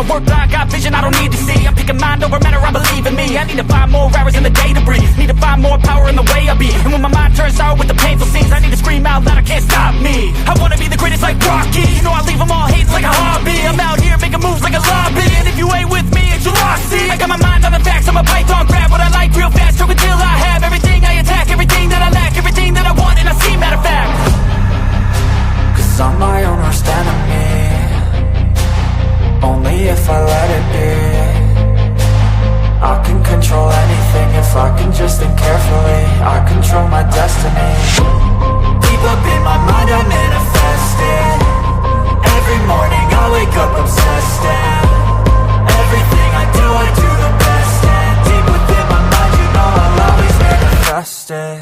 I work blind, got vision I don't need to see. I'm picking mind over matter, I believe in me. I need to find more hours in the day to breathe. Need to find more power in the way I be. And when my mind turns sour with the painful scenes, I need to scream out loud, I can't stop me. I wanna be the greatest like Rocky. You know I leave them all hates like a hobby. I'm out here making moves like a lobby. And if you ain't with me, it's your loss, see. I got my mind on the facts, I'm a python, grab what I like real fast. Choke until I have everything I attack, everything that I lack, everything that I want, and I see, matter of fact. Cause I'm my own worst enemy. Only if I let it be. I can control anything if I can just think carefully. I control my destiny. Deep up in my mind I manifest it. Every morning I wake up obsessed, and everything I do the best. And deep within my mind, you know I'll always manifest it.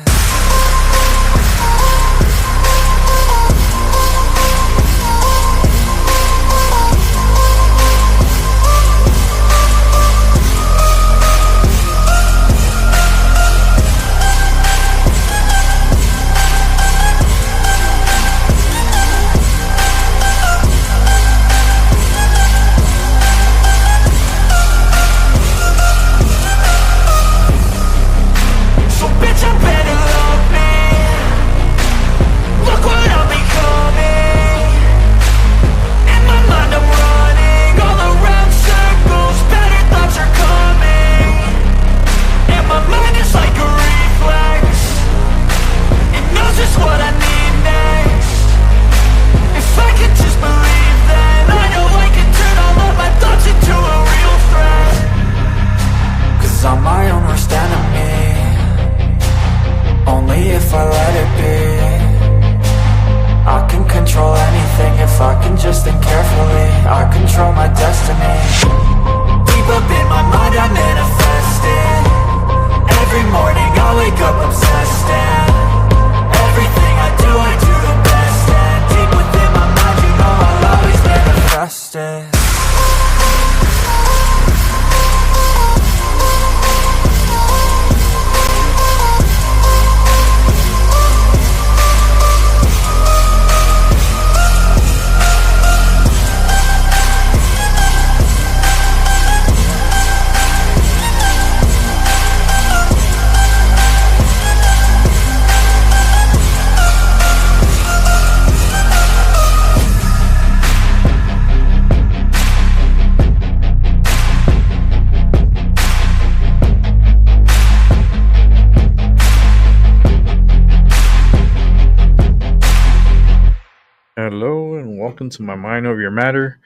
Hello and welcome to my Mind Over Your Matter.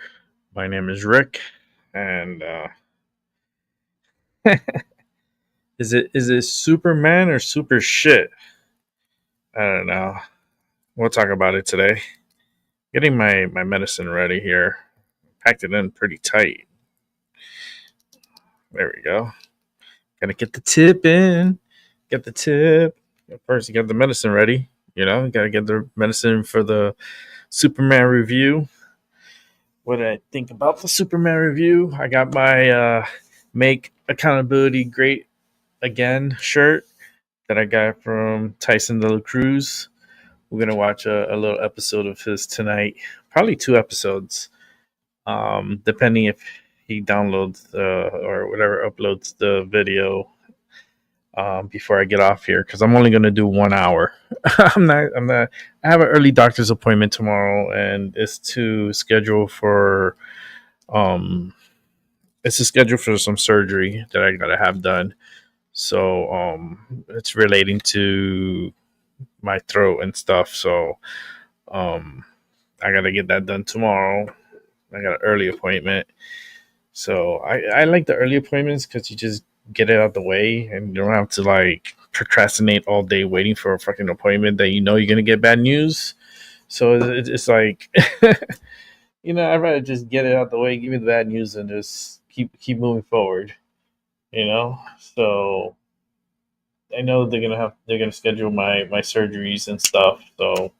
My name is Rick, and is it Superman or super shit? I don't know. We'll talk about it today. Getting my medicine ready here. Packed it in pretty tight. There we go. Gotta get the tip in. Get the tip. First, you get the medicine ready. You know, gotta get the medicine for the Superman review. What did I think about the Superman review? I got my Make Accountability Great Again shirt that I got from Tyson De La Cruz. We're going to watch a little episode of his tonight. Probably 2 episodes, depending if he downloads or whatever, uploads the video before I get off here, because I'm only going to do 1 hour. I'm not. I have an early doctor's appointment tomorrow, and it's to schedule for it's a schedule for some surgery that I gotta have done. So it's relating to my throat and stuff. So I gotta get that done tomorrow. I got an early appointment. So I like the early appointments because you just get it out the way and you don't have to like procrastinate all day waiting for a fucking appointment that you know you're gonna get bad news. So it's like I'd rather just get it out the way, give me the bad news, and just keep moving forward. So I know they're gonna schedule my surgeries and stuff. So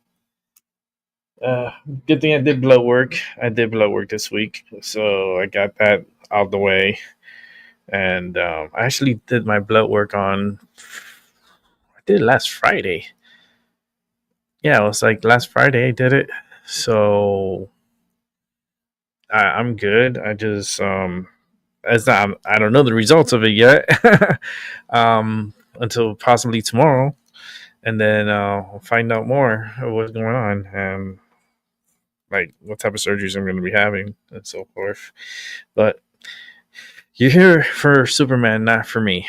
good thing I did blood work. I did blood work this week, so I got that out the way. And I actually did my blood work I did it last Friday. Yeah, it was like last Friday I did it. So I'm good. I just as I don't know the results of it yet, until possibly tomorrow, and then I'll find out more of what's going on and like what type of surgeries I'm going to be having and so forth. But you're here for Superman, not for me.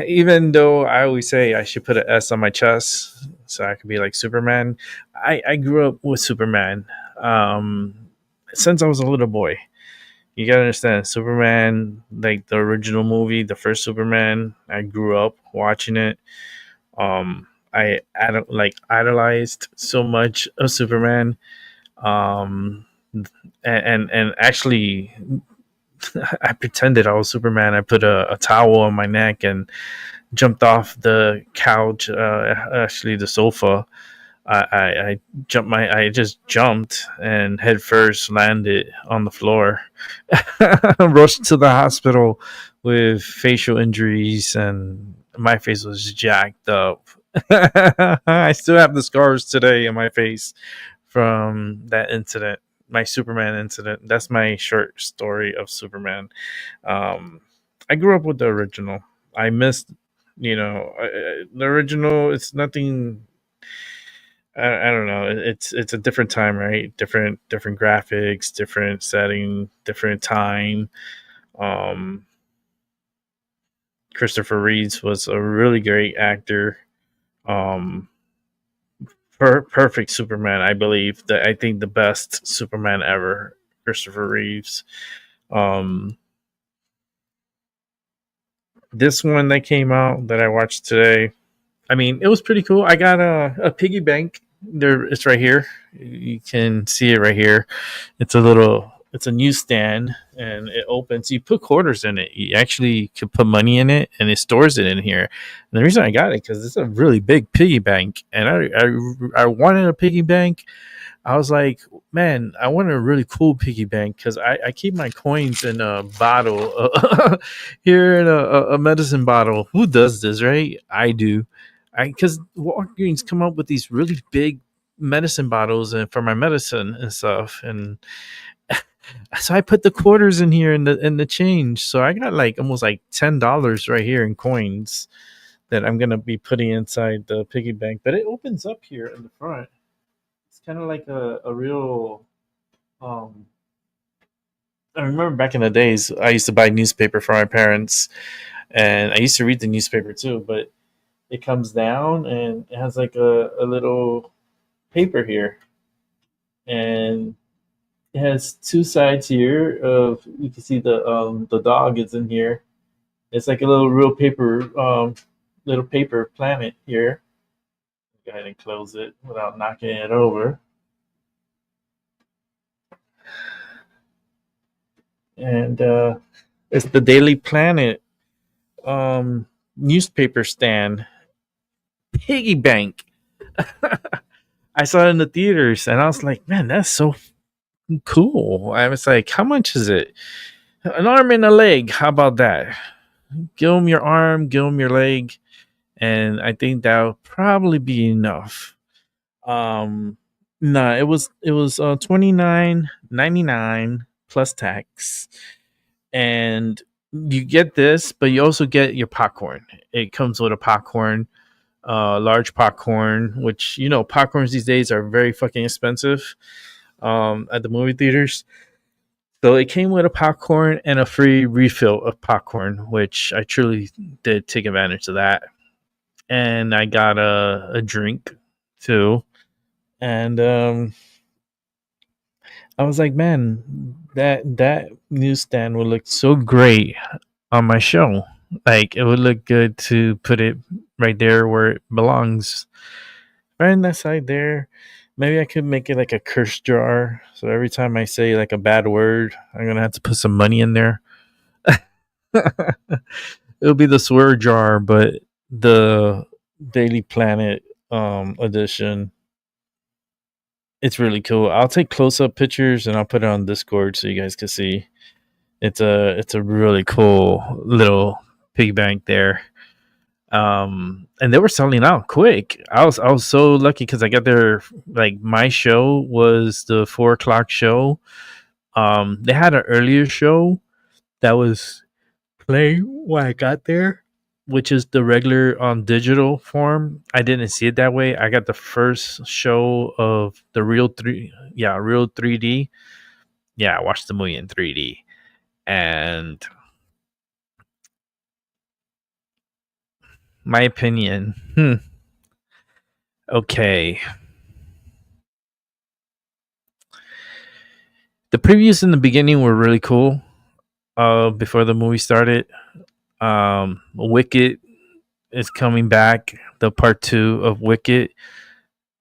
Even though I always say I should put an S on my chest so I could be like Superman. I grew up with Superman um, since I was a little boy. You gotta understand, Superman, like the original movie, the first Superman. I grew up watching it. I idolized so much of Superman. Um, and actually, I pretended I was Superman. I put a towel on my neck and jumped off the couch, actually the sofa. I jumped I just jumped and head first landed on the floor. Rushed to the hospital with facial injuries and my face was jacked up. I still have the scars today on my face from that incident, my Superman incident. That's my short story of Superman. Um, I grew up with the original. I missed, the original. It's nothing. I don't know. It's a different time, right? Different graphics, different setting, different time. Um, Christopher Reeves was a really great actor. Um, perfect Superman, I believe. I think the best Superman ever, Christopher Reeves. Um, this one that came out that I watched today, I mean, it was pretty cool. I got a piggy bank. There, it's right here. You can see it right here. It's a newsstand, and it opens. You put quarters in it. You actually could put money in it, and it stores it in here. And the reason I got it because it's a really big piggy bank, and I wanted a piggy bank. I was like, man, I want a really cool piggy bank because I keep my coins in a bottle here in a medicine bottle. Who does this, right? I do. Because Walgreens come up with these really big medicine bottles and for my medicine and stuff, and so I put the quarters in here in the change. So I got like almost like $10 right here in coins that I'm gonna be putting inside the piggy bank. But it opens up here in the front. It's kind of like a real. Um, I remember back in the days, I used to buy newspaper for my parents, and I used to read the newspaper too. But it comes down and it has like a little paper here, and it has two sides here. Of you can see the dog is in here. It's like a little real paper, little paper planet here. Go ahead and close it without knocking it over. And it's the Daily Planet newspaper stand piggy bank. I saw it in the theaters, and I was like, "Man, that's so cool." I was like, "How much is it? An arm and a leg? How about that? Give them your arm, give them your leg, and I think that'll probably be enough." Um, no, it was $29.99 plus tax, and you get this, but you also get your popcorn. It comes with a popcorn, large popcorn, which popcorns these days are very fucking expensive at the movie theaters. So it came with a popcorn and a free refill of popcorn, which I truly did take advantage of that. And I got a drink too. And I was like, man, that newsstand would look so great on my show. Like it would look good to put it right there where it belongs. Right on that side there. Maybe I could make it like a curse jar. So every time I say like a bad word, I'm gonna have to put some money in there. It'll be the swear jar, but the Daily Planet edition. It's really cool. I'll take close up pictures and I'll put it on Discord so you guys can see. It's a really cool little piggy bank there. And they were selling out quick. I was so lucky because I got there, like my show was the 4 o'clock show. They had an earlier show that was playing when I got there, which is the regular on digital form. I didn't see it that way. I got the first show of the real 3D. Yeah, I watched the movie in 3D. And my opinion, okay. The previews in the beginning were really cool. Before the movie started, Wicked is coming back. The part 2 of Wicked,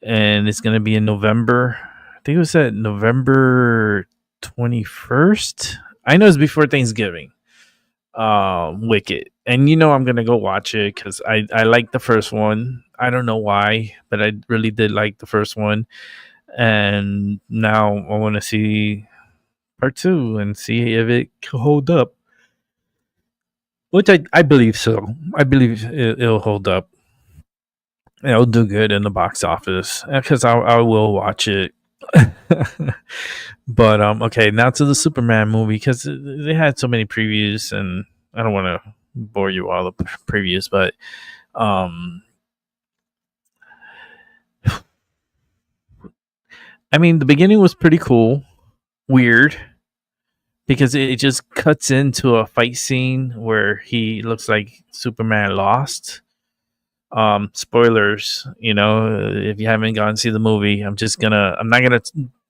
and it's gonna be in November. I think it was at November 21st. I know it's before Thanksgiving. Wicked, and I'm gonna go watch it because I like the first one. I don't know why, but I really did like the first one, and now I want to see part 2 and see if it can hold up. Which I believe so. I believe it'll hold up. It'll do good in the box office because I will watch it. But okay, now to the Superman movie because they had so many previews, and I don't want to bore you all the previews, but I mean the beginning was pretty cool, weird because it just cuts into a fight scene where he looks like Superman lost. Spoilers, if you haven't gone to see the movie, I'm not gonna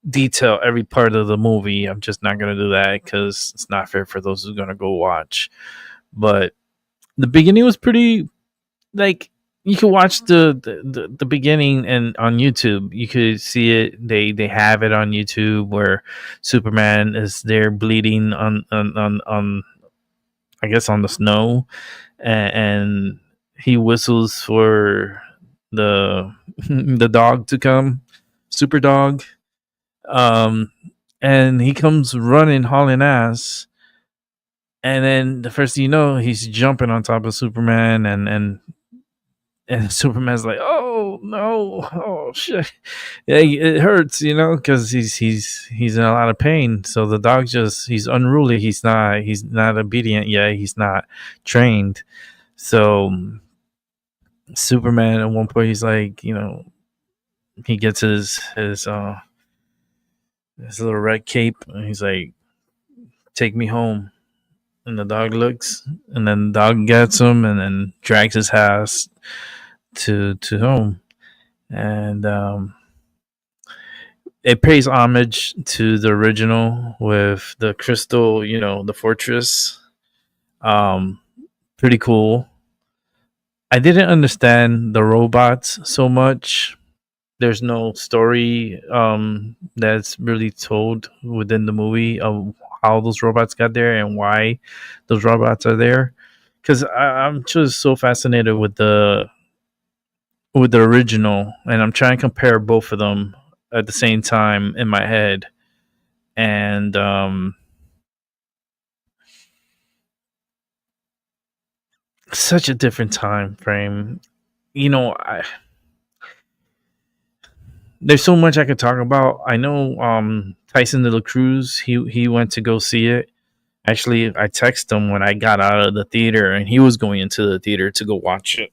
detail every part of the movie. I'm just not gonna do that because it's not fair for those who's gonna go watch. But the beginning was pretty, like, you could watch the beginning and on YouTube you could see it. They have it on YouTube where Superman is there bleeding on I guess on the snow, and he whistles for the the dog to come, Super Dog. Um, and he comes running, hauling ass, and then the first thing you know, he's jumping on top of Superman, and Superman's like, "Oh no, oh shit, yeah, it hurts," because he's in a lot of pain. So the dog he's unruly. He's not obedient yet. He's not trained. So Superman at one point he's like, he gets his little red cape and he's like, "Take me home." And the dog looks, and then the dog gets him and then drags his ass to home. And it pays homage to the original with the crystal, the fortress. Um, Pretty cool. I didn't understand the robots so much. There's no story that's really told within the movie of how those robots got there and why those robots are there. Because I'm just so fascinated with the original, and I'm trying to compare both of them at the same time in my head. And such a different time frame. There's so much I could talk about. I know Tyson de la Cruz, he went to go see it. Actually, I texted him when I got out of the theater and he was going into the theater to go watch it.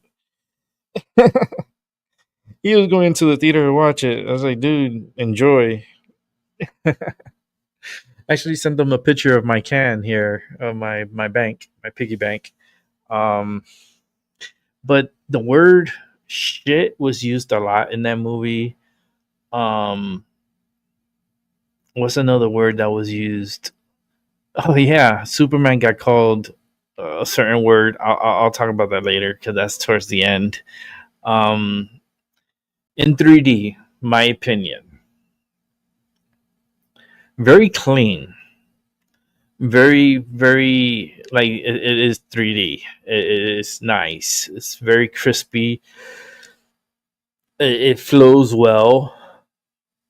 He was going into the theater to watch it. I was like, "Dude, enjoy." Actually sent them a picture of my can here, of my bank, my piggy bank. Um but the word shit was used a lot in that movie. Um what's another word that was used? Oh yeah, Superman got called a certain word. I'll talk about that later because that's towards the end. Um, in 3D, my opinion, very clean, very like it is 3D. It is nice. It's very crispy. It flows well.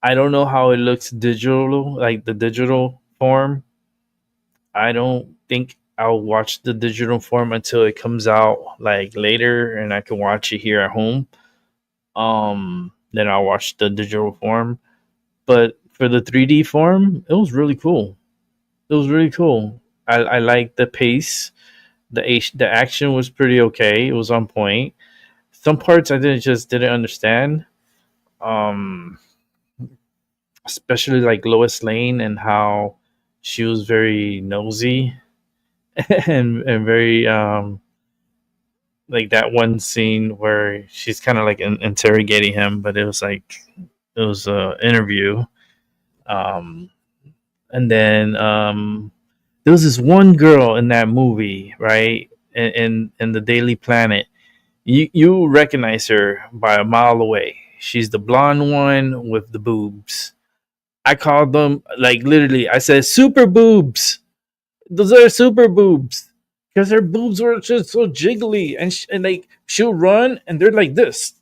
I don't know how it looks digital, like the digital form. I don't think I'll watch the digital form until it comes out like later and I can watch it here at home. Then I'll watch the digital form. But for the 3D form, it was really cool. It was really cool. I liked the pace. The action was pretty okay. It was on point. Some parts I didn't understand. Um, Especially like Lois Lane and how she was very nosy and very like that one scene where she's kind of like interrogating him, but it was like it was a interview. Um, and then there was this one girl in that movie, right? In the Daily Planet, you recognize her by a mile away. She's the blonde one with the boobs. I called them like literally. I said super boobs. Those are super boobs because her boobs were just so jiggly, and like she'll run and they're like this.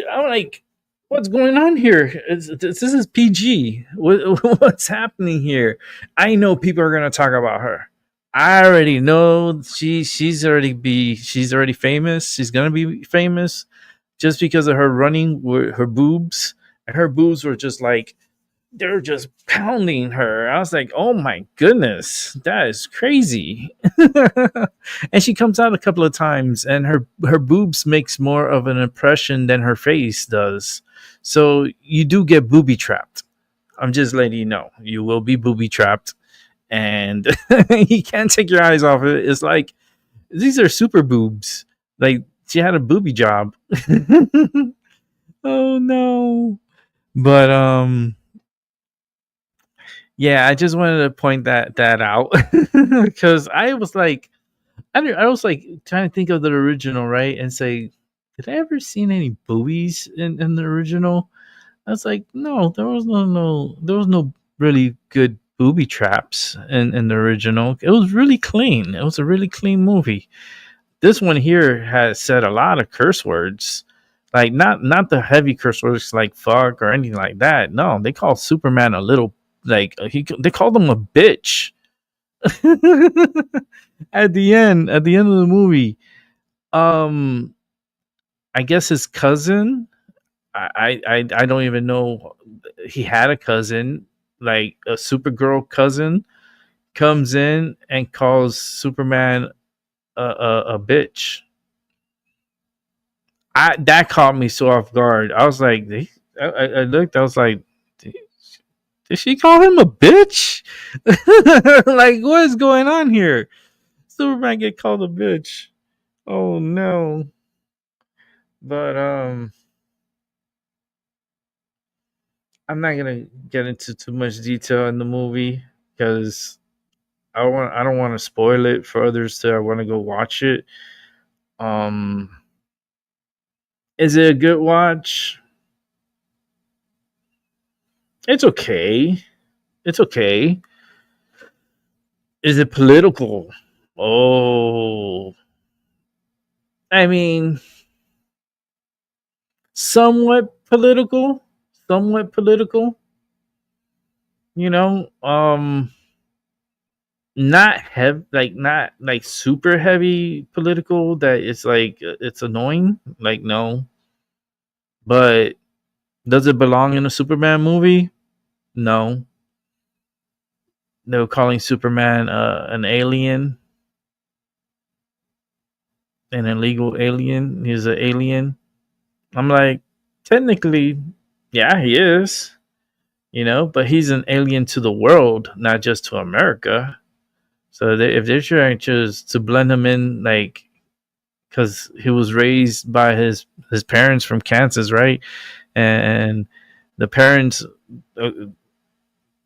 I'm like, what's going on here? This is PG. What's happening here? I know people are gonna talk about her. I already know she's already famous. She's gonna be famous just because of her running with her boobs. Her boobs were just like they're just pounding her. I was like, oh my goodness, that is crazy. And she comes out a couple of times and her boobs makes more of an impression than her face does. So you do get booby trapped. I'm just letting you know. You will be booby trapped and you can't take your eyes off it. It's like these are super boobs. Like she had a booby job. Oh no. But yeah, I just wanted to point that out because I was like, I was like trying to think of the original, right, and say, did I ever seen any boobies in the original? I was like, no, there was no really good booby traps in the original. It was really clean. It was a really clean movie. This one here has said a lot of curse words. Like not the heavy curse words like fuck or anything like that. No, they call Superman a little like they called him a bitch. At the end of the movie, um I guess his cousin, I don't even know, he had a cousin, like a Supergirl cousin, comes in and calls Superman a bitch. I That caught me so off guard. I was like, I looked. I was like, did she call him a bitch? Like, what is going on here? Superman get called a bitch. Oh no! But I'm not gonna get into too much detail in the movie because I don't want to spoil it for others to want to go watch it. Um, is it a good watch? It's okay. It's okay. Is it political? Oh, I mean, somewhat political. Somewhat political. You know, not like super heavy political that it's like it's annoying. Like no, but does it belong in a Superman movie? No. They were calling Superman an alien, an illegal alien. He's an alien. I'm like, technically, yeah, he is. You know, but he's an alien to the world, not just to America. So if they're trying to blend him in, like, because he was raised by his parents from Kansas, right? And the parents, uh,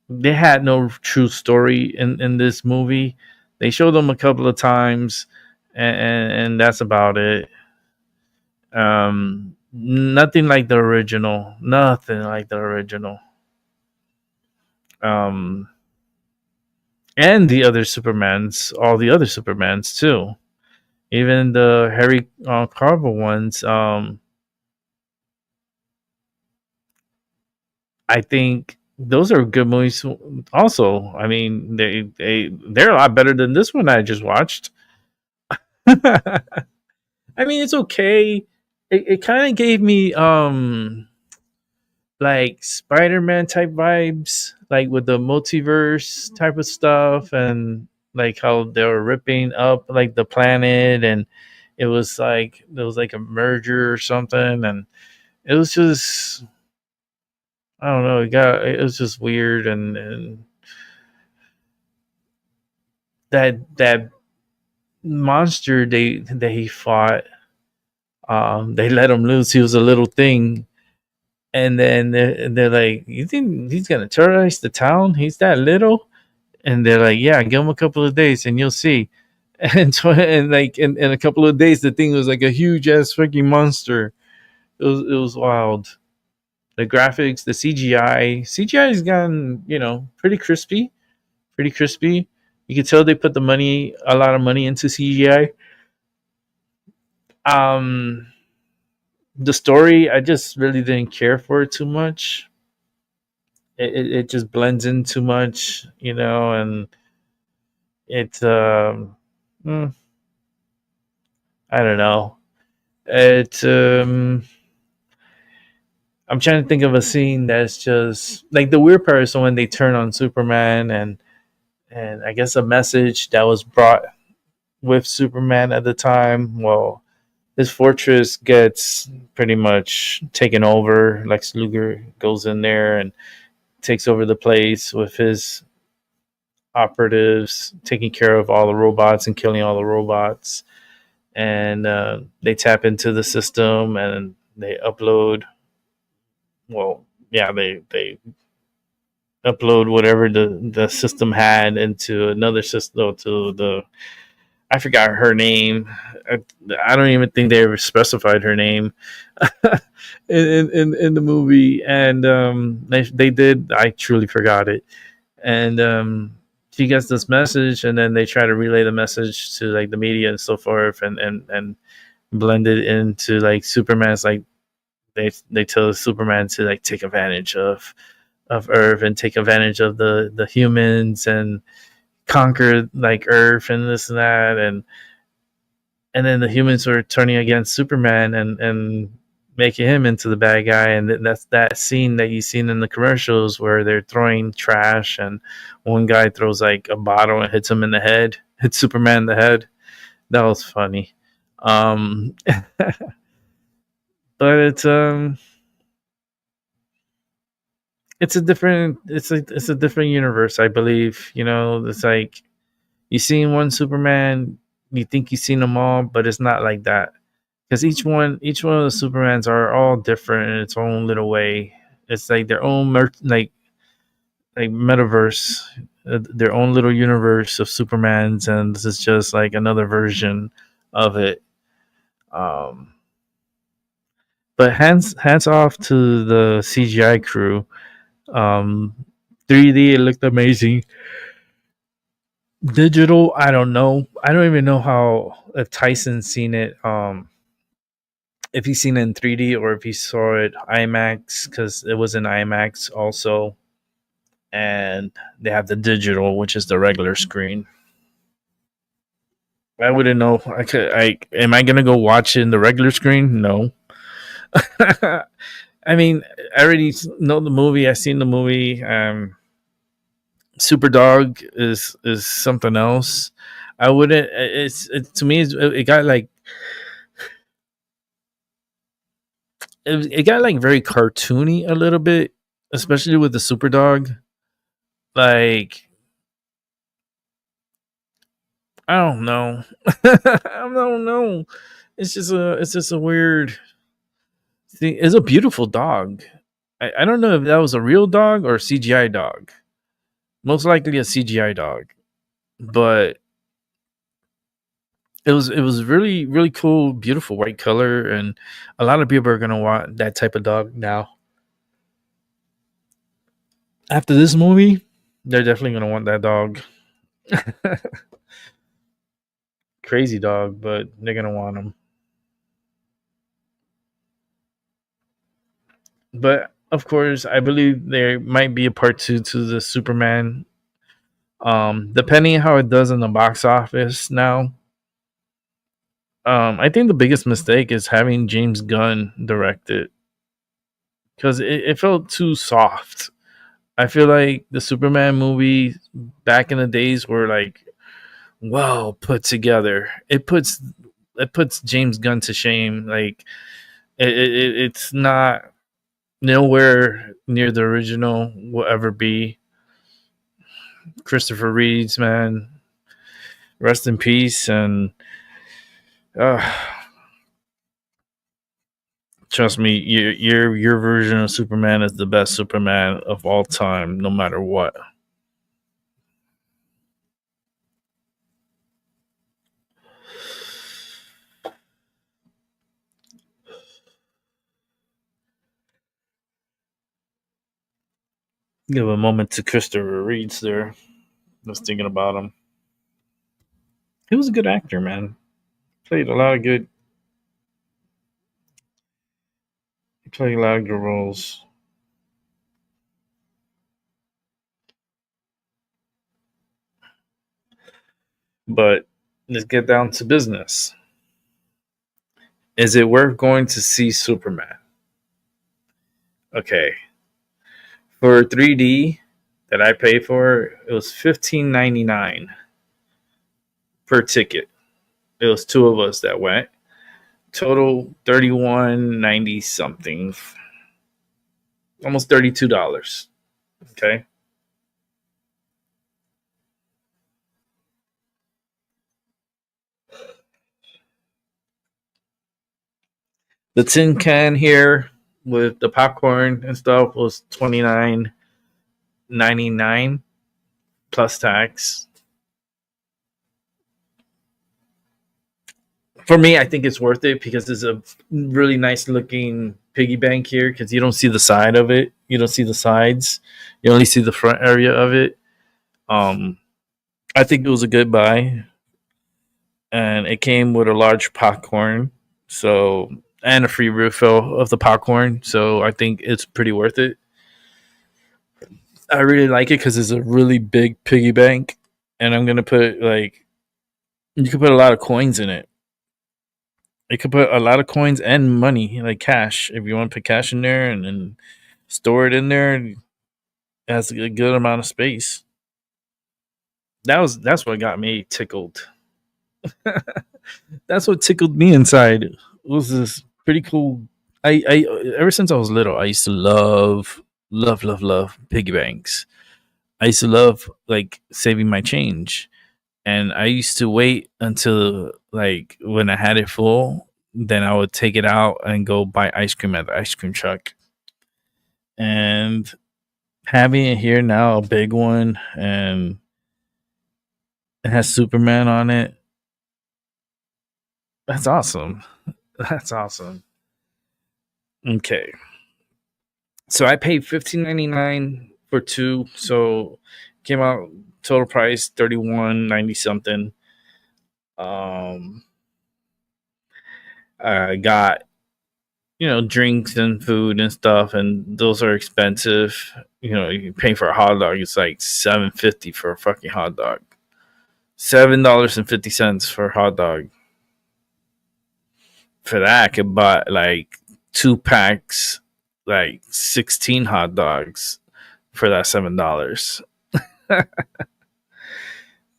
they had no true story in this movie. They showed them a couple of times, and that's about it. Nothing like the original. Nothing like the original. Um, and the other Supermans, all the other Supermans too. Even the Harry Carver ones. I think those are good movies. Also, I mean, they're a lot better than this one I just watched. I mean, it's okay. It kind of gave me like Spider-Man type vibes. like with the multiverse type of stuff, and like how they were ripping up like the planet, and it was like there was like a merger or something, and it was just I don't know, it was just weird, and that monster they fought, they let him loose. He was a little thing, and then they're like, "You think he's gonna terrorize the town? He's that little?" And they're like, "Yeah, give him a couple of days, and you'll see." And like in a couple of days, the thing was like a huge ass freaking monster. It was wild. The graphics, the CGI has gotten pretty crispy, pretty crispy. You can tell they put a lot of money into CGI. Um, the story, I just really didn't care for it too much. It just blends in too much, and it's mm, I don't know. It I'm trying to think of a scene that's just like the weird part is when they turn on Superman, and I guess a message that was brought with Superman at the time. Well, this fortress gets pretty much taken over. Lex Luger goes in there and takes over the place with his operatives, taking care of all the robots and killing all the robots. And they tap into the system and they upload. Well, yeah, they upload whatever the system had into another system, to the I forgot her name. I don't even think they ever specified her name in the movie, and they did. I truly forgot it, and she gets this message, and then they try to relay the message to like the media and so forth, and blend it into like Superman's like they tell Superman to like take advantage of Earth and take advantage of the humans and conquer like Earth and this and that, and then the humans were turning against Superman and making him into the bad guy. And that's that scene that you've seen in the commercials where they're throwing trash, and one guy throws like a bottle and hits him in the head, hits Superman in the head. That was funny. But it's a different universe, I believe. It's like you seen one Superman, you think you've seen them all, but it's not like that, because each one of the Supermans are all different in its own little way. It's like their own like metaverse, their own little universe of Supermans, and this is just like another version of it. Um, but hands off to the CGI crew. Um, 3D, it looked amazing. Digital, I don't know. I don't even know how if Tyson's seen it. If he's seen it in 3D or if he saw it IMAX, because it was in IMAX also, and they have the digital, which is the regular screen. I wouldn't know. I am I gonna go watch it in the regular screen? No. I mean, I already know the movie. I've seen the movie. Super Dog is something else. I wouldn't. To me. It got like it got like very cartoony a little bit, especially with the Super Dog. Like I don't know. I don't know. It's just a weird thing. It's a beautiful dog. I don't know if that was a real dog or a CGI dog. Most likely a CGI dog, but it was really really cool, beautiful white color, and a lot of people are gonna want that type of dog now. After this movie, they're definitely gonna want that dog. Crazy dog, but they're gonna want him. But of course, I believe there might be a part two to the Superman. Depending how it does in the box office now. I think the biggest mistake is having James Gunn direct it, because it felt too soft. I feel like the Superman movie back in the days were like well put together. It puts James Gunn to shame. Like it's not nowhere near the original will ever be. Christopher Reeves, man, rest in peace. And uh, trust me, your version of Superman is the best Superman of all time, no matter what. Give a moment to Christopher Reeves there. I was thinking about him. He was a good actor, man. Played a lot of good. He played a lot of good roles. But let's get down to business. Is it worth going to see Superman? Okay, for 3D that I paid for, it was $15.99 per ticket. It was two of us that went. Total 31.90 something, almost $32. Okay, the tin can here with the popcorn and stuff was $29.99 plus tax. For me, I think it's worth it because it's a really nice looking piggy bank here because you don't see the side of it. You don't see the sides. You only see the front area of it. Um, I think it was a good buy, and it came with a large popcorn, so and a free refill of the popcorn. So I think it's pretty worth it. I really like it because it's a really big piggy bank, and I'm gonna put like you could put a lot of coins in it. You could put a lot of coins and money, like cash, if you want to put cash in there and then store it in there. It has a good amount of space. That's what got me tickled. That's what tickled me inside. It was this pretty cool. I ever since I was little, I used to love piggy banks. I used to love like saving my change, and I used to wait until like when I had it full, then I would take it out and go buy ice cream at the ice cream truck. And having it here now, a big one, and it has Superman on it. That's awesome. That's awesome. Okay, so I paid $15.99 for two, so came out total price 31.90 something. Um, I got drinks and food and stuff, and those are expensive. You pay for a hot dog, it's like $7.50 for a fucking hot dog. $7.50 for a hot dog. For that, I could buy like two packs, like 16 hot dogs for that $7.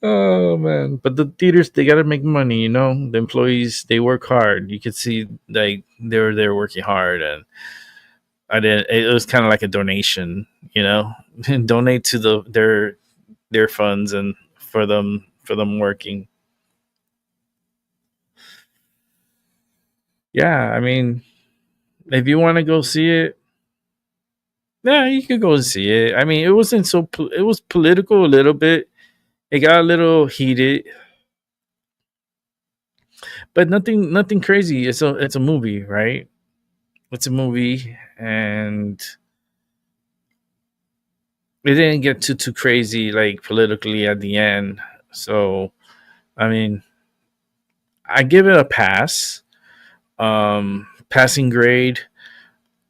Oh man! But the theaters, they gotta make money. The employees, they work hard. You could see like they were there working hard, and I didn't. It was kind of like a donation, donate to their funds and for them working. Yeah, I mean, if you want to go see it, yeah, you could go see it. I mean, it wasn't so. It was political a little bit. It got a little heated, but nothing crazy. It's a movie, right? It's a movie, and it didn't get too crazy like politically at the end. So I mean, I give it a pass. Passing grade.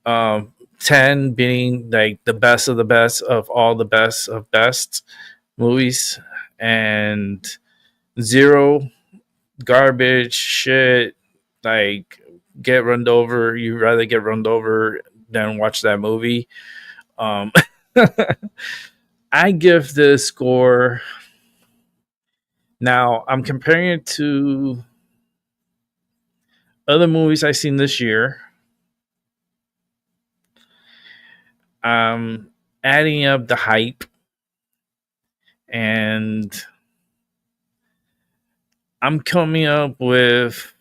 10 being like the best of the best of all the best of best movies, and 0 garbage shit, like get run over. You rather get run over than watch that movie. um I give this score. Now I'm comparing it to other movies I've seen this year. Adding up the hype, and I'm coming up with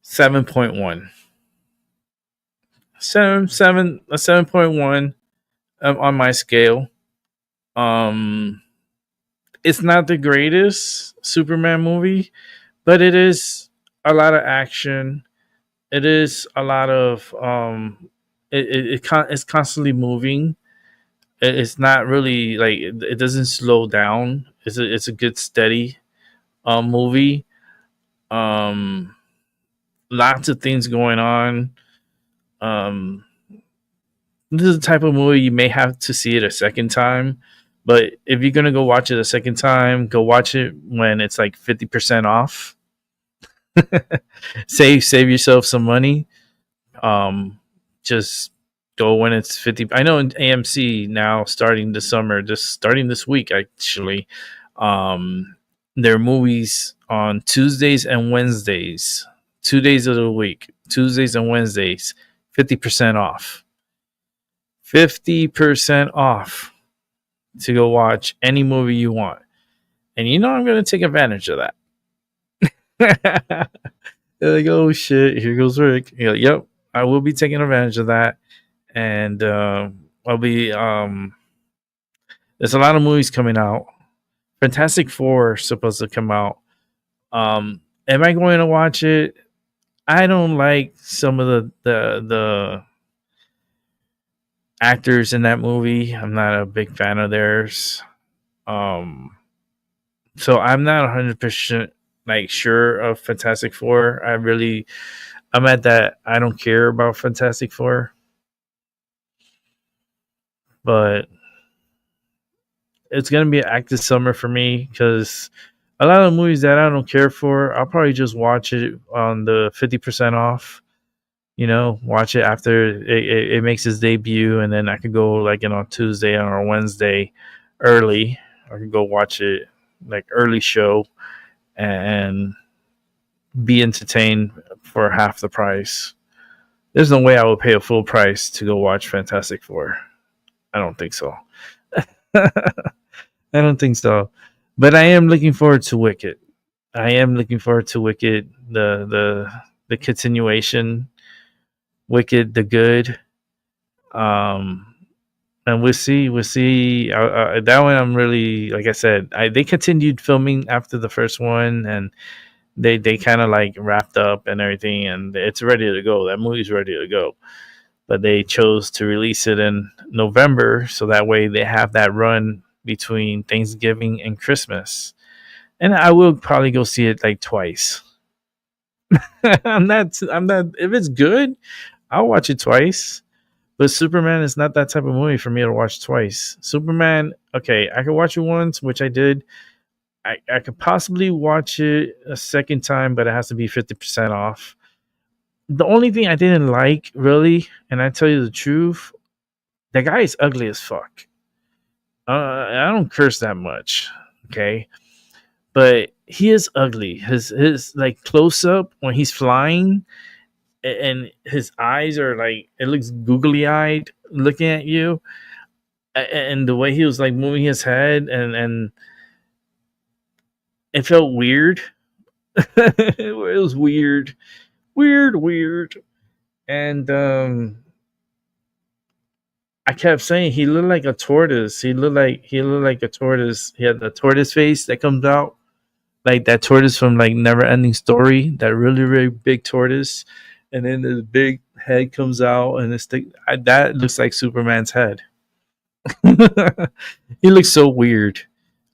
7.1. 7.1 on my scale. It's not the greatest Superman movie, but it is a lot of action. It is a lot of it's constantly moving. It's not really like it doesn't slow down. It's a good steady movie. Um, Lots of things going on. Um, this is the type of movie you may have to see it a second time. But if you're gonna go watch it a second time, go watch it when it's like 50% off. Save yourself some money. Just go when it's 50. I know in AMC now, starting this summer, just starting this week actually, their movies on Tuesdays and Wednesdays, 2 days of the week, Tuesdays and Wednesdays, 50% off. 50% off to go watch any movie you want. And you know I'm gonna take advantage of that. They're like, oh shit, here goes Rick. You're like, yep, I will be taking advantage of that. And I'll be there's a lot of movies coming out. Fantastic Four is supposed to come out. Am I going to watch it? I don't like some of the actors in that movie. I'm not a big fan of theirs. So I'm not 100% like sure of Fantastic Four. I'm at that. I don't care about Fantastic Four, but it's gonna be an active summer for me because a lot of movies that I don't care for, I'll probably just watch it on the 50% off. Watch it after it makes its debut, and then I could go like on Tuesday or Wednesday early. I could go watch it like early show and be entertained for half the price. There's no way I would pay a full price to go watch Fantastic Four. I don't think so. I don't think so. But I am looking forward to Wicked. I am looking forward to Wicked, the continuation, Wicked the Good. And we'll see. That one I'm really, like I said, they continued filming after the first one, and they kind of like wrapped up and everything, and it's ready to go. That movie's ready to go. But they chose to release it in November, so that way they have that run between Thanksgiving and Christmas. And I will probably go see it like twice. I'm not. If it's good, I'll watch it twice. But Superman is not that type of movie for me to watch twice. Superman, okay, I could watch it once, which I did. I could possibly watch it a second time, but it has to be 50% off. The only thing I didn't like, really, and I tell you the truth, the guy is ugly as fuck. I don't curse that much, okay? But he is ugly. His like close up when he's flying, and his eyes are like, it looks googly eyed looking at you, and the way he was like moving his head, and it felt weird. It was weird, and I kept saying he looked like a tortoise. He looked like a tortoise. He had the tortoise face that comes out, like that tortoise from like Never Ending Story, that really really big tortoise, and then the big head comes out, and that looks like Superman's head. He looks so weird.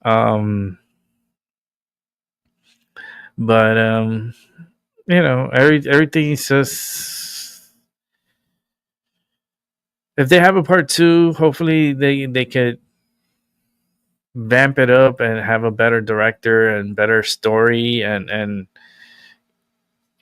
Um, but everything is just, if they have a part two, hopefully they could vamp it up and have a better director and better story, and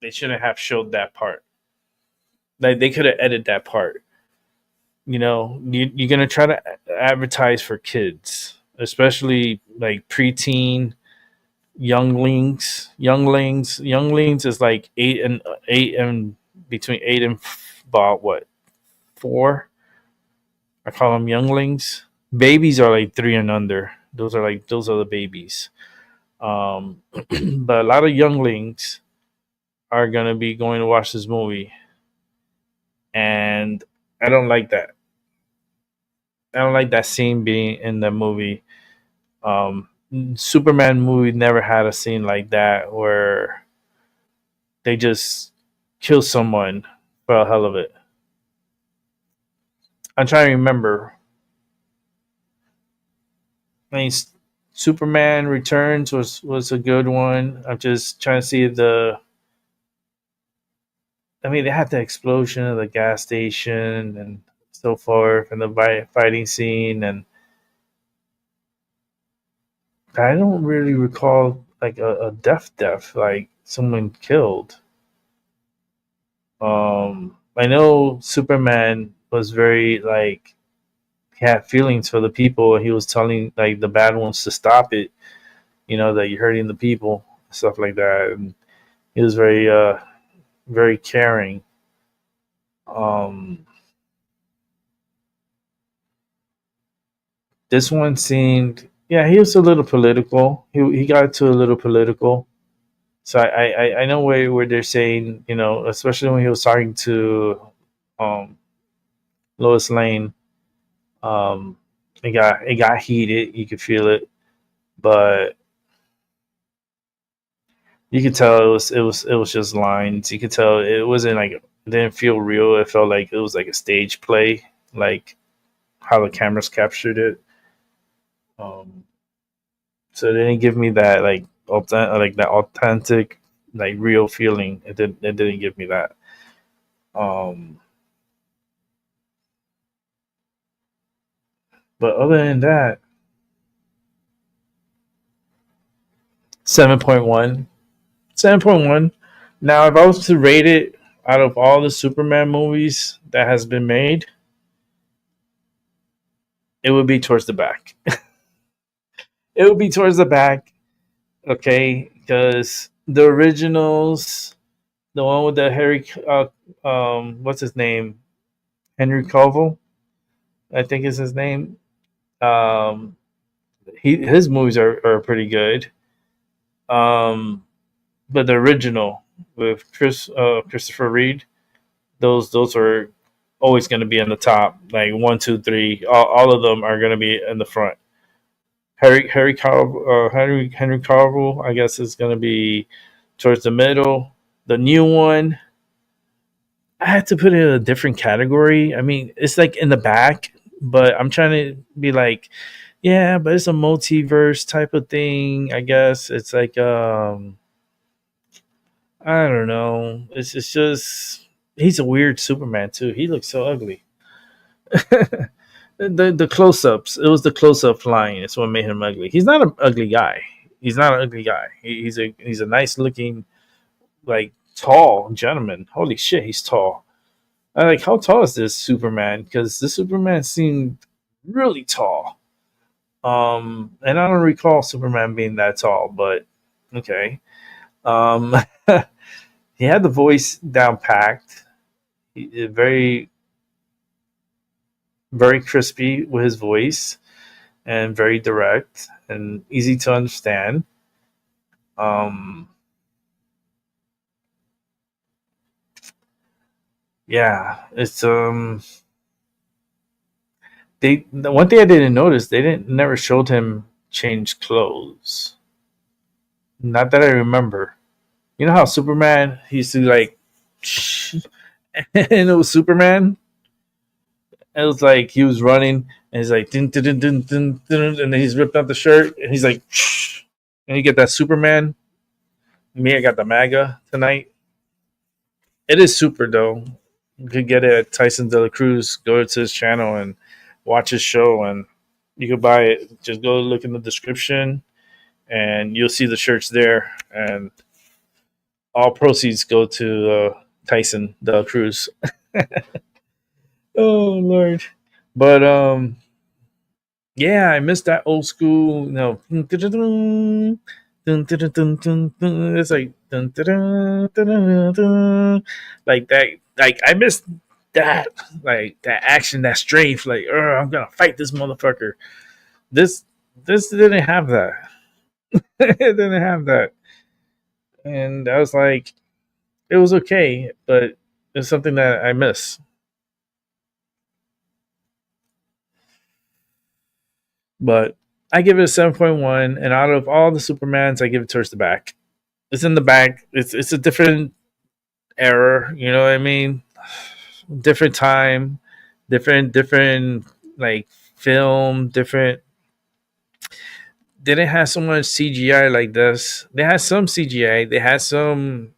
They shouldn't have showed that part. Like they could have edited that part. You're gonna try to advertise for kids, especially like preteen younglings is like eight and between eight and about what, 4. I call them younglings. Babies are like 3 and under. Those are the babies. But a lot of younglings are gonna be going to watch this movie, and I don't like that. I don't like that scene being in the movie. Um, Superman movie never had a scene like that where they just kill someone for the hell of it. I'm trying to remember. I mean, Superman Returns was a good one. I'm just trying to see the. I mean, they had the explosion of the gas station and so forth, and the fighting scene, and I don't really recall like a death like someone killed. I know Superman was very like he had feelings for the people. He was telling like the bad ones to stop it. That you're hurting the people, stuff like that. And he was very caring. Um, this one seemed, yeah, he was a little political. He got to a little political. So I know where they're saying, especially when he was talking to um, Lois Lane. Um, it got heated. You could feel it, but you could tell it was just lines. You could tell it wasn't like it didn't feel real. It felt like it was like a stage play, like how the cameras captured it. Um, so it didn't give me that that authentic, like real feeling. It didn't give me that. Um, but other than that, 7.1, 7.1. Now, if I was to rate it out of all the Superman movies that has been made, it would be towards the back. It would be towards the back, okay? Because the originals, the one with the what's his name, Henry Cavill, I think is his name. Um, his movies are pretty good. Um, but the original with Christopher Reed, those are always going to be in the top, like one, two, three. All of them are going to be in the front. Henry Cavill, I guess, is going to be towards the middle. The new one, I had to put it in a different category. I mean, it's like in the back, but I'm trying to be like, yeah, but it's a multiverse type of thing. I guess it's like, I don't know. It's just he's a weird Superman too. He looks so ugly. The close ups. It was the close up flying. It's what made him ugly. He's not an ugly guy. He's not an ugly guy. He's a nice looking, like tall gentleman. Holy shit, he's tall. I like how tall is this Superman? Because the Superman seemed really tall. And I don't recall Superman being that tall, but okay. Um, he had the voice down packed. Very very crispy with his voice and very direct and easy to understand. Um, yeah, it's the one thing I didn't notice, they didn't never showed him change clothes. Not that I remember. You know how Superman he used to like and it was Superman. It was like he was running and he's like dun, dun, dun, dun, dun, dun, and then he's ripped out the shirt and he's like and you get that Superman. Me, I got the MAGA tonight. It is super though. You could get it at Tyson De La Cruz. Go to his channel and watch his show, and you could buy it. Just go look in the description, and you'll see the shirts there. And all proceeds go to Tyson Del Cruz. Oh Lord. But yeah, I miss that old school, it's like like that. Like I miss that, like that action, that strength. Like, I'm gonna fight this motherfucker. This this didn't have that. It didn't have that, and I was like, it was okay, but it's something that I miss. But I give it a 7.1, and out of all the Supermans, I give it towards the back. It's in the back. It's a different era. You know what I mean? Different time, different like film, different. They didn't have so much CGI like this. They had some CGI. They had some,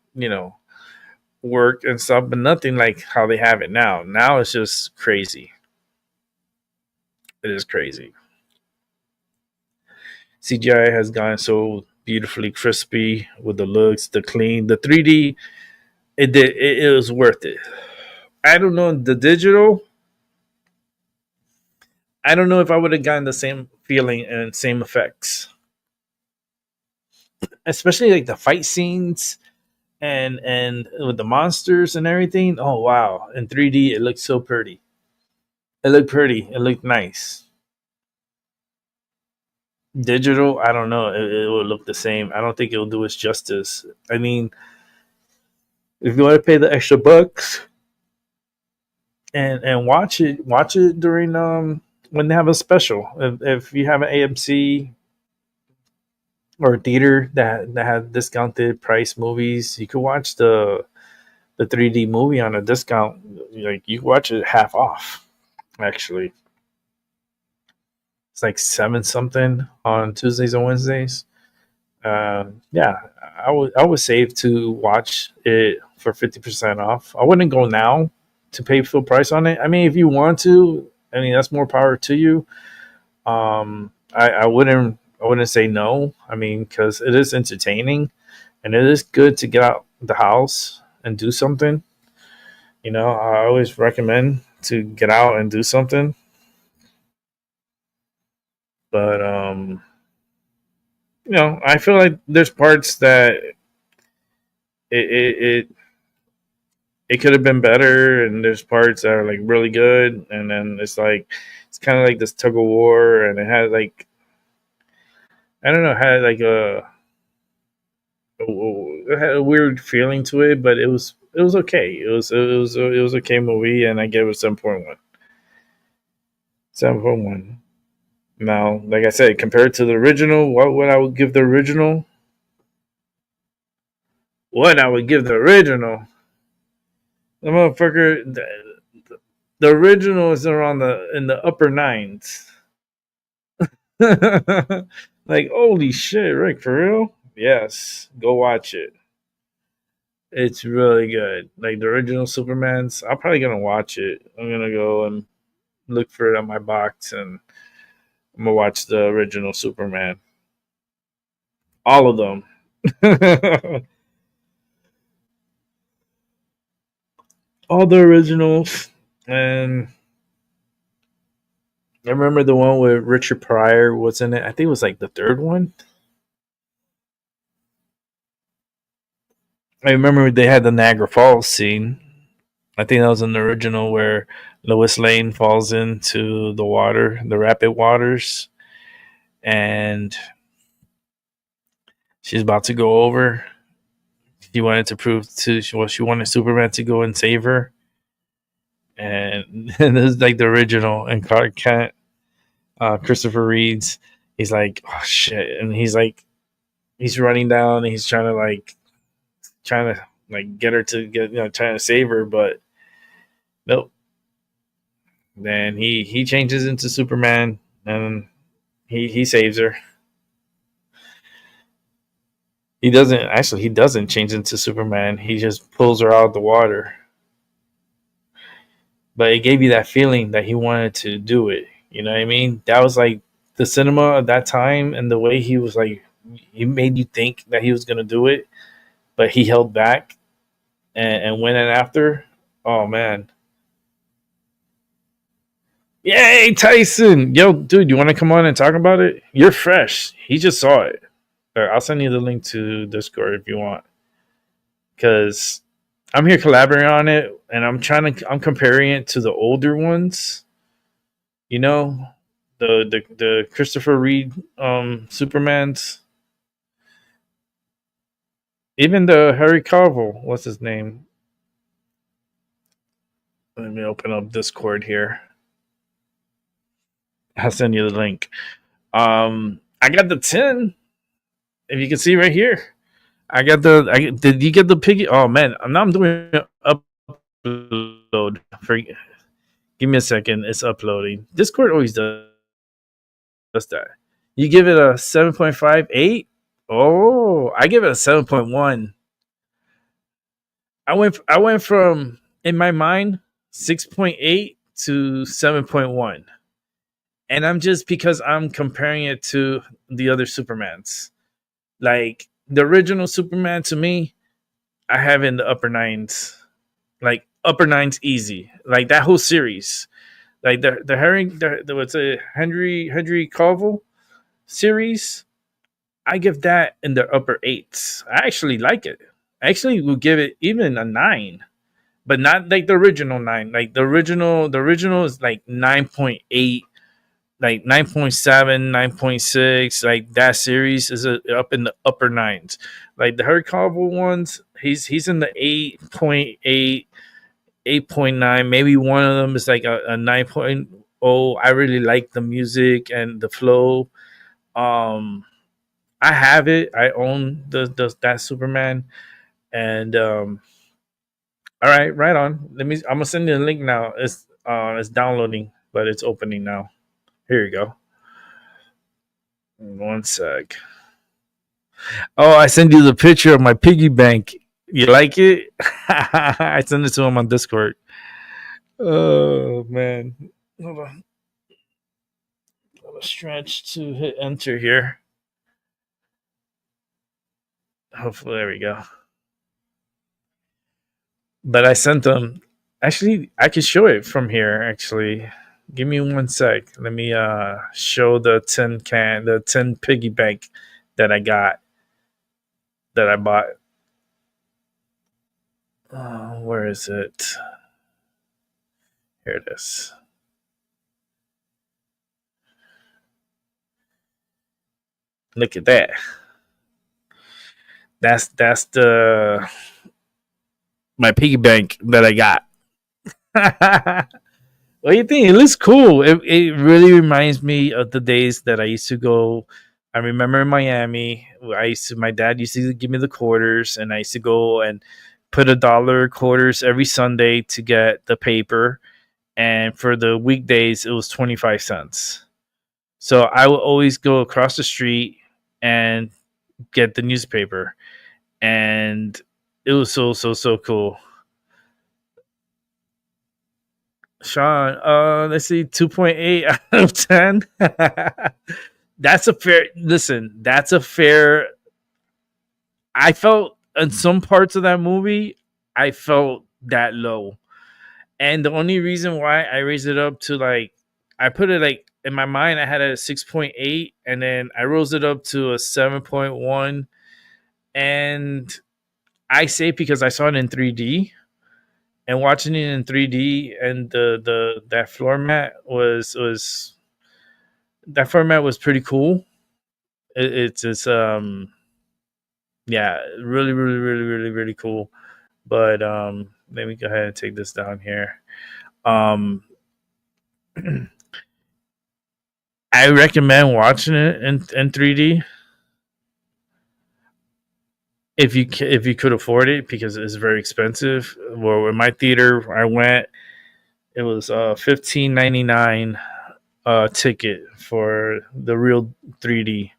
work and stuff, but nothing like how they have it now. Now it's just crazy. It is crazy. CGI has gotten so beautifully crispy with the looks, the clean, the 3D. It was worth it. I don't know the digital. I don't know if I would have gotten the same feeling and same effects, especially like the fight scenes and with the monsters and everything. Oh wow! In 3D, it looked so pretty. It looked pretty. It looked nice. Digital, I don't know. It will look the same. I don't think it will do its justice. I mean, if you want to pay the extra bucks and watch it during when they have a special. If you have an AMC or a theater that has discounted price movies, you could watch the 3D movie on a discount. Like you can watch it half off. Actually, it's like seven something on Tuesdays and Wednesdays. Yeah, I would save to watch it for 50% off. I wouldn't go now to pay full price on it. I mean, if you want to, I mean that's more power to you. I wouldn't say no. I mean, because it is entertaining and it is good to get out the house and do something. I always recommend to get out and do something. But I feel like there's parts that it it could have been better, and there's parts that are like really good, and then it's kind of like this tug of war, and it had like I don't know, had like it had a weird feeling to it, but it was okay. It was okay movie, and I gave it 7.1. 7.1. Now, like I said, compared to the original, what would I would give the original? What I would give the original? The motherfucker, the original is around in the upper nines. Like holy shit, Rick, for real? Yes, go watch it. It's really good. Like the original Superman's. I'm probably gonna watch it. I'm gonna go and look for it on my box, and I'm gonna watch the original Superman. All of them. All the originals. And I remember the one with Richard Pryor was in it. I think it was like the third one. I remember they had the Niagara Falls scene. I think that was in the original where Lois Lane falls into the water, the rapid waters, and she's about to go over. She wanted to prove to she wanted Superman to go and save her, and this is like the original. And Clark Kent, Christopher Reeves, he's like, oh shit, and he's running down, and he's trying to get her to get trying to save her, but nope. Then he changes into Superman, and he saves her. He doesn't change into Superman. He just pulls her out of the water. But it gave you that feeling that he wanted to do it. You know what I mean? That was like the cinema at that time, and the way he was like, he made you think that he was gonna do it. but he held back and went in after. Oh man. Yay, Tyson! Yo, dude, you want to come on and talk about it? You're fresh. He just saw it. I'll send you the link to Discord if you want, because I'm here collaborating on it, and I'm comparing it to the older ones. You know, the Christopher Reed Supermans, even the Harry Cavill. What's his name? Let me open up Discord here. I'll send you the link. I got the 10. If you can see right here, I got the. Did you get the piggy? Oh man, now I'm doing upload. Give me a second. It's uploading. Discord always does that. You give it a 7.58. Oh, I give it a 7.1. I went from, in my mind, 6.8 to 7.1. And I'm just, because I'm comparing it to the other Supermans. Like the original Superman, to me, I have in the upper nines. Like upper nines easy. Like that whole series. Like the Henry Cavill series, I give that in the upper eights. I actually like it. I actually will give it even a 9, but not like the original 9. Like the original is like 9.8, like 9.7, 9.6. Like that series is up in the upper nines. Like the Harry Cavill ones, he's in the 8.8, 8.9. Maybe one of them is like a 9.0. I really like the music and the flow. I have it. I own that Superman. And all right on. I'm gonna send you the link now. It's downloading, but it's opening now. Here you go. One sec. Oh, I sent you the picture of my piggy bank. You like it? I sent it to him on Discord. Oh man. Hold on. Got a stretch to hit enter here. Hopefully, there we go. But I sent them. Actually, I can show it from here. Actually, give me one sec. Let me show the 10 piggy bank that I got, that I bought. Where is it? Here it is. Look at that. That's the my piggy bank that I got. What do you think? It looks cool. It really reminds me of the days that I used to go. I remember in Miami, my dad used to give me the quarters, and I used to go and put $1 quarters every Sunday to get the paper, and for the weekdays it was 25 cents. So I would always go across the street and get the newspaper, and it was so cool. Sean, let's see, 2.8 out of 10. That's a fair, listen, that's a fair. I felt in some parts of that movie, I felt that low. And the only reason why I raised it up to, like, I put it like in my mind, I had it at 6.8, and then I rose it up to a 7.1. And I say because I saw it in 3D, and watching it in 3D, and that floor mat was that format was pretty cool. It's yeah, really cool. But let me go ahead and take this down here. Um, I recommend watching it in 3D if you could afford it, because it's very expensive. Well, in my theater I went, it was $15.99 ticket for the real 3D,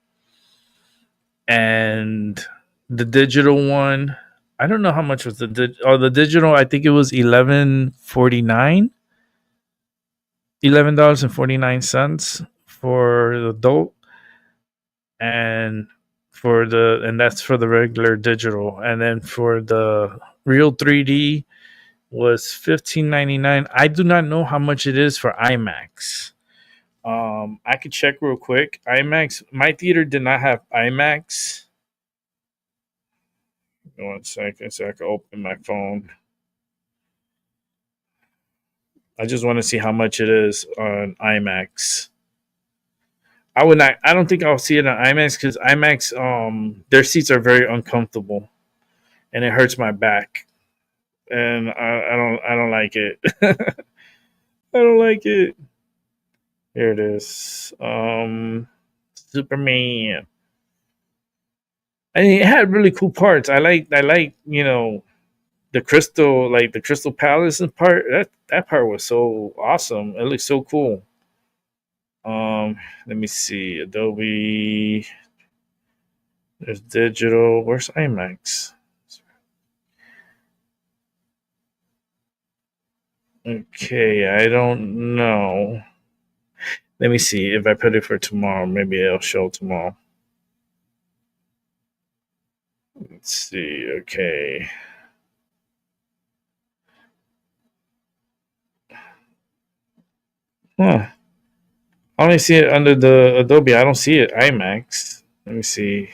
and the digital one, I don't know how much was the digital. I think it was $11.49 for the adult, and and that's for the regular digital. And then for the real 3D was $15.99. I do not know how much it is for IMAX. I could check real quick. IMAX. My theater did not have IMAX. One second, so I can open my phone. I just want to see how much it is on IMAX. I would not. I don't think I'll see it on IMAX because IMAX, their seats are very uncomfortable, and it hurts my back, and I don't like it. I don't like it. Here it is. Superman. I mean, it had really cool parts. I like the crystal palace and part. That part was so awesome. It looked so cool. Let me see. Adobe. There's digital. Where's IMAX? Okay, I don't know. Let me see. If I put it for tomorrow, maybe it'll show tomorrow. Let's see. Okay. Huh. I only see it under the Adobe. I don't see it IMAX. Let me see.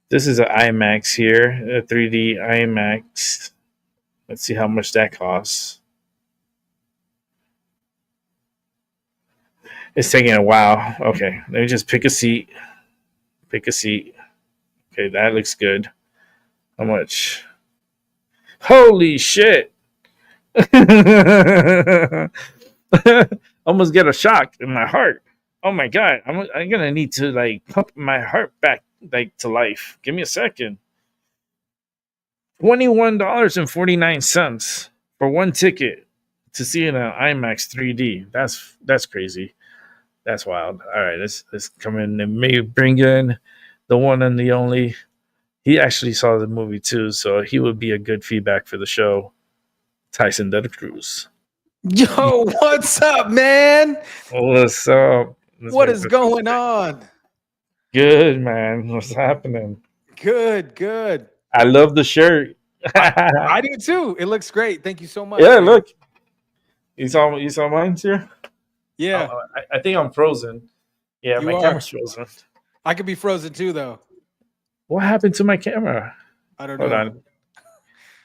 This is an IMAX here, a 3D IMAX. Let's see how much that costs. It's taking a while. Okay, let me just pick a seat. Pick a seat. Okay, that looks good. How much? Holy shit! Almost get a shock in my heart. Oh my god! I'm gonna need to like pump my heart back like to life. Give me a second. $21.49 for one ticket to see it on IMAX 3D. That's crazy. That's wild. All right, let's come in and maybe bring in the one and the only. He actually saw the movie too, so he would be a good feedback for the show. Tyson De La Cruz. Yo, what's up, man? What's up? What is going on? Good, man. What's happening? Good. I love the shirt. I do too. It looks great. Thank you so much. Yeah, man. Look. You saw mine too? Yeah. I think I'm frozen. Yeah, my camera's frozen. I could be frozen too, though. What happened to my camera? I don't know. Hold on.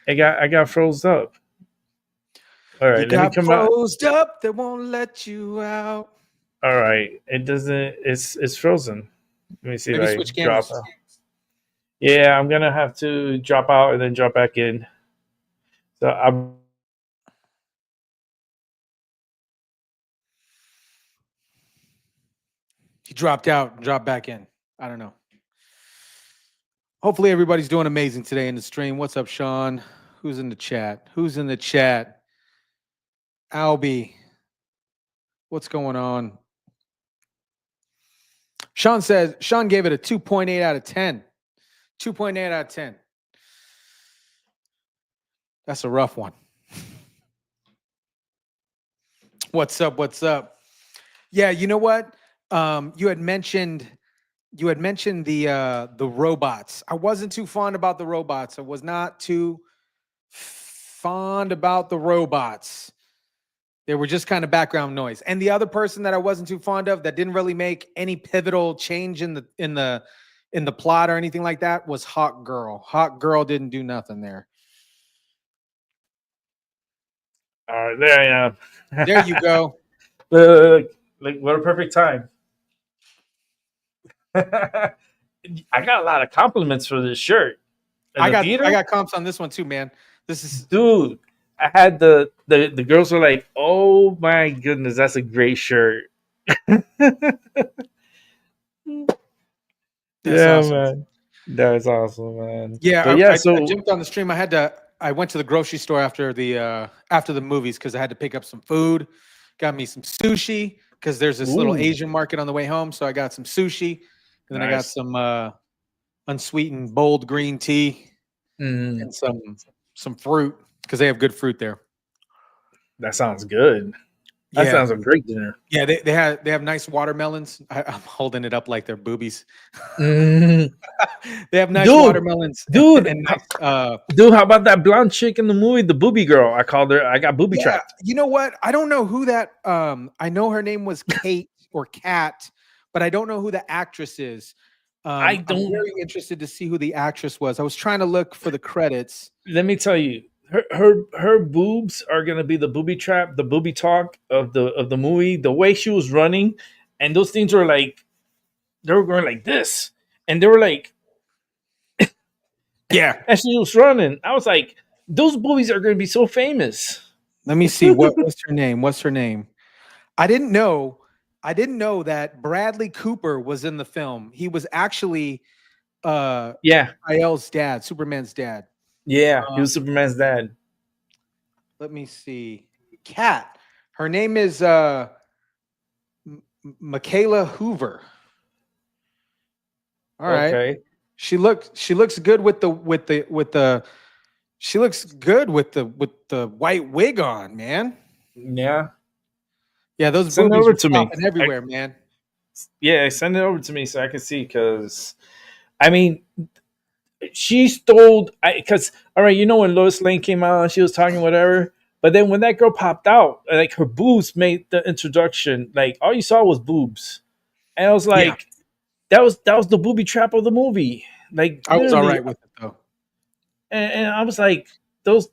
I got froze up. All right, you got froze up. They won't let you out. All right, it doesn't. It's frozen. Let me see. Maybe if switch I drop cameras. out. Yeah, I'm gonna have to drop out and then drop back in. So I'm. He dropped out and dropped back in. I don't know. Hopefully everybody's doing amazing today in the stream. What's up, Sean? Who's in the chat? Albie. What's going on? Sean gave it a 2.8 out of 10. 2.8 out of 10. That's a rough one. What's up? Yeah, you know what? You had mentioned the robots. I wasn't too fond about the robots. I was not too fond about the robots. They were just kind of background noise. And the other person that I wasn't too fond of that didn't really make any pivotal change in the plot or anything like that was Hawk Girl. Hawk Girl didn't do nothing there. All right, there I am. There you go. Look, what a perfect time. I got a lot of compliments for this shirt. I got comps on this one too, man. This is dude. I had the girls were like, "Oh my goodness, that's a great shirt." That's awesome. Man, that's awesome, man. Yeah, I jumped on the stream. I went to the grocery store after the movies because I had to pick up some food. Got me some sushi because there's this little Asian market on the way home, so I got some sushi, and then I got some unsweetened bold green tea and some fruit because they have good fruit there. That sounds good. That Yeah, sounds a great dinner. yeah. They have nice watermelons. I'm holding it up like they're boobies. Mm, They have nice dude, watermelons dude, and nice. dude. How about that blonde chick in the movie, the booby girl? I called her. I got booby Yeah, trapped. you know what? I don't know who that. I know her name was Kate or Kat, but I don't know who the actress is. I I'm don't. very interested to see who the actress was. I was trying to look for the credits. Let me tell you, her boobs are gonna be the booby trap, the booby talk of the movie. The way she was running, and those things were like they were going like this, and they were like, Yeah, as she was running, I was like, those boobies are gonna be so famous. let me see. What's her name? What's her name? I didn't know. I didn't know that Bradley Cooper was in the film. He was actually Yeah, Rael's dad, Superman's dad. yeah, he Uh, was Superman's dad. let me see. Kat. Her name is Michaela Hoover. All right. Okay, She looks good with the she looks good with the white wig on, man. yeah, Yeah, those send it boobies over were to me. popping everywhere, man. Yeah, send it over to me so I can see. Because I mean, she stole. Because all right, you know when Lois Lane came out, she was talking whatever. But then when that girl popped out, like her boobs made the introduction. Like all you saw was boobs, and I was Yeah, like, that was the booby trap of the movie. Like I was all literally, right with it though. and I was like, those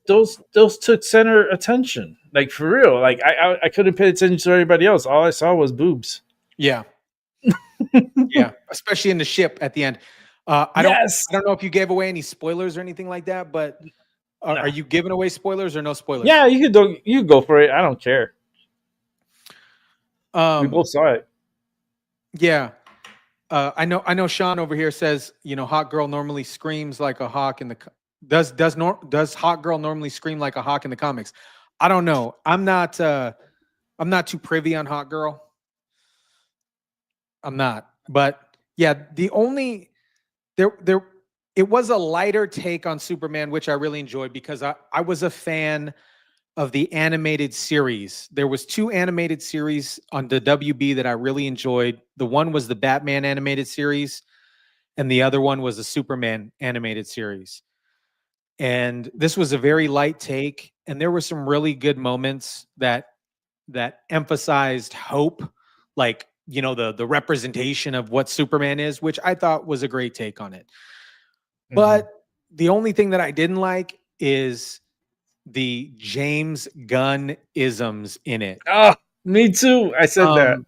took center attention. Like for real. Like I couldn't pay attention to everybody else. All I saw was boobs. Yeah, yeah, especially in the ship at the end. I don't Yes. I don't know if you gave away any spoilers or anything like that, but are No. you giving away spoilers or no spoilers? Yeah, you go for it. I don't care. We Um, both saw it. yeah. I know Sean over here says, hot girl normally screams like a hawk in the does hot girl normally scream like a hawk in the comics? I don't know. I'm not too privy on hot girl. I'm not. But yeah, the only there it was a lighter take on Superman, which I really enjoyed because I was a fan of the animated series. There was two animated series on the WB that I really enjoyed. The one was the Batman animated series, and the other one was the Superman animated series. And this was a very light take, and there were some really good moments that emphasized hope, like the representation of what Superman is, which I thought was a great take on it. Mhm. But the only thing that I didn't like is the James Gunn isms in it. Oh, me too. I said that. Um,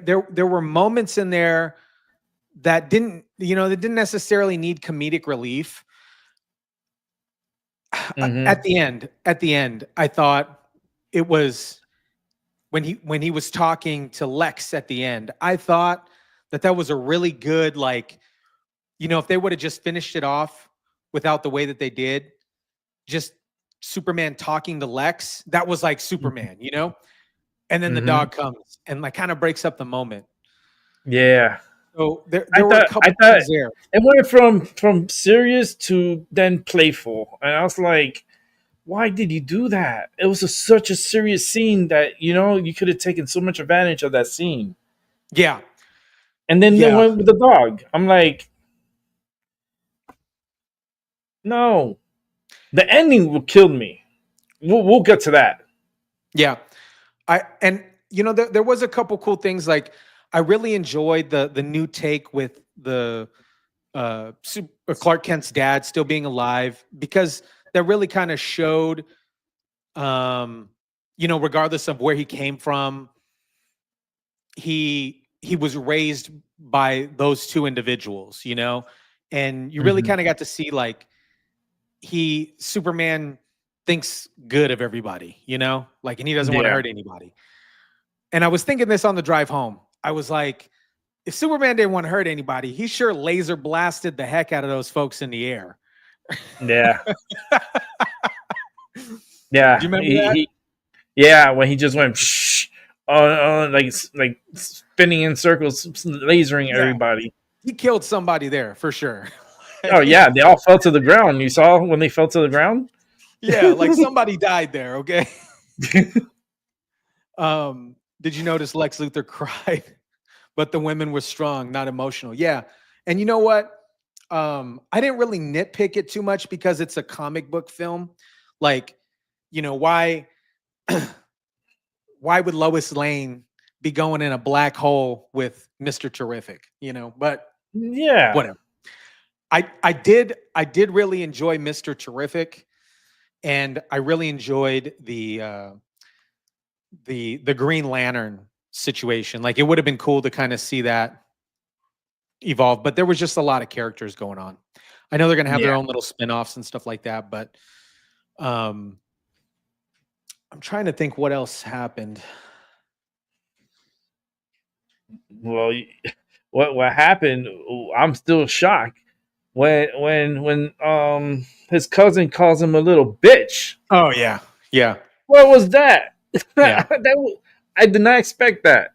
there were moments in there that didn't necessarily need comedic relief. Hmm. At the end, I thought it was when he was talking to Lex at the end. I thought that was a really good, like, if they would have just finished it off without the way that they did, just Superman talking to Lex, that was like Superman. And then the Hmm. dog comes and like kind of breaks up the moment. Yeah. So there I there were a thought I couple thought things there. it went from serious to then playful, and I was like, why did you do that? It was such a serious scene that you could have taken so much advantage of that scene, Yeah. and then they Yeah. went with the dog. I'm like, no, the ending will kill me. We'll get to that. Yeah. There was a couple cool things. Like, I really enjoyed the new take with the Clark Kent's dad still being alive, because that really kind of showed, regardless of where he came from, he was raised by those two individuals. And you really Hmm. kind of got to see, like, Superman thinks good of everybody, like, and he doesn't want to Yeah. hurt anybody. And I was thinking this on the drive home. I was like, if Superman didn't want to hurt anybody, he sure laser blasted the heck out of those folks in the air. Yeah. Do you Yeah. remember that? Yeah, when he just went like spinning in circles, lasering Yeah, everybody. he killed somebody there for sure. Oh yeah, they all fell to the ground. You saw when they fell to the ground? Yeah, like somebody died there. Okay. Did you notice Lex Luthor cried, but the women were strong, not emotional? Yeah. And you know what? I didn't really nitpick it too much because it's a comic book film. Like, why would Lois Lane be going in a black hole with Mr. Terrific? But Yeah. whatever. I did really enjoy Mr. Terrific, and I really enjoyed the Green Lantern situation. Like, it would have been cool to kind of see that evolve, but there was just a lot of characters going on. I know they're going to have their own little spin-offs and stuff like that, but I'm trying to think what else happened. Well, what happened? I'm still shocked when his cousin calls him a little bitch. Oh yeah. Yeah. What was that? Yeah. I did not expect that.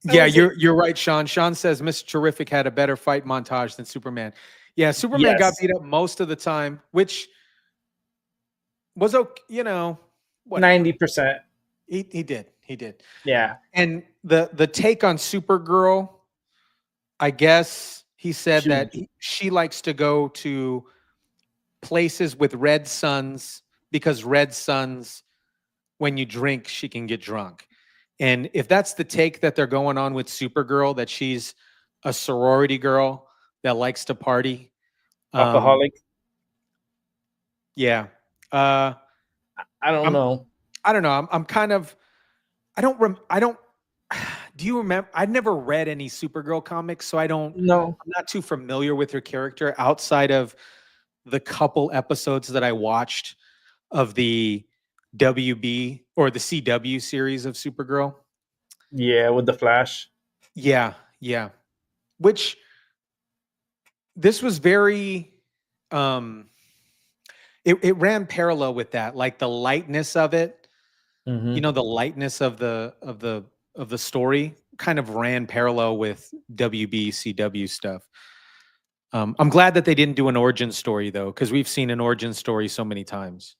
Yeah, you're right, Sean. Sean says Mr. Terrific had a better fight montage than Superman. Yeah, Superman got Yes. beat up most of the time, which was okay, whatever. 90%. He did. Yeah. And the take on Supergirl, I guess he said that she likes to go to places with red suns because red suns, when you drink, she can get drunk. And if that's the take that they're going on with Supergirl, that she's a sorority girl that likes to party, Alcoholic. yeah. I don't know. I don't know. I'm kind of. I don't. Do you remember? I've never read any Supergirl comics, so I don't. No. I'm not too familiar with her character outside of the couple episodes that I watched of the WB or the CW series of Supergirl. Yeah, with the Flash. Yeah. Which this was very it ran parallel with that, like the lightness of it. Mm-hmm. The lightness of the story kind of ran parallel with WB CW stuff. I'm glad that they didn't do an origin story though, because we've seen an origin story so many times.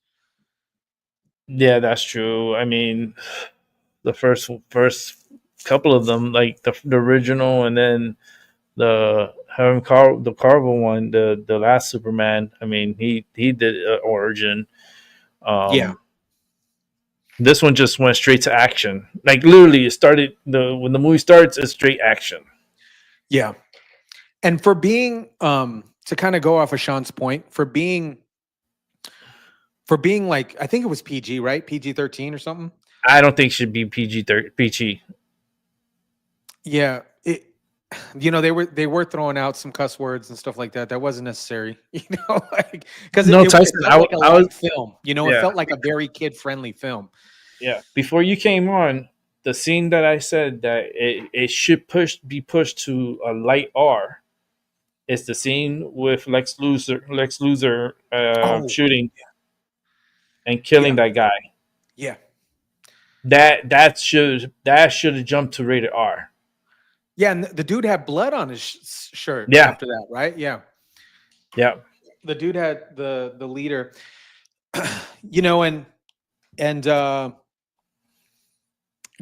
Yeah, that's true. I mean, the first couple of them, like the original, and then the Carvel one, the last Superman. I mean, he did origin. Yeah. This one just went straight to action. Like literally, it started when the movie starts, it's straight action. Yeah. And for being to kind of go off of Sean's point, for being like, I think it was PG, right? PG-13 or something. I don't think it should be PG. Yeah, they were throwing out some cuss words and stuff like that. That wasn't necessary, like because No, it Tyson, felt like a light film. It Yeah. felt like a very kid-friendly film. Yeah. Before you came on, the scene that I said that it should be pushed to a light R. It's the scene with Lex Luthor shooting and killing that guy. Yeah. That should have jumped to rated R. Yeah, and the dude had blood on his shirt Yeah. after that, right? Yeah. Yeah. The dude had the leader, and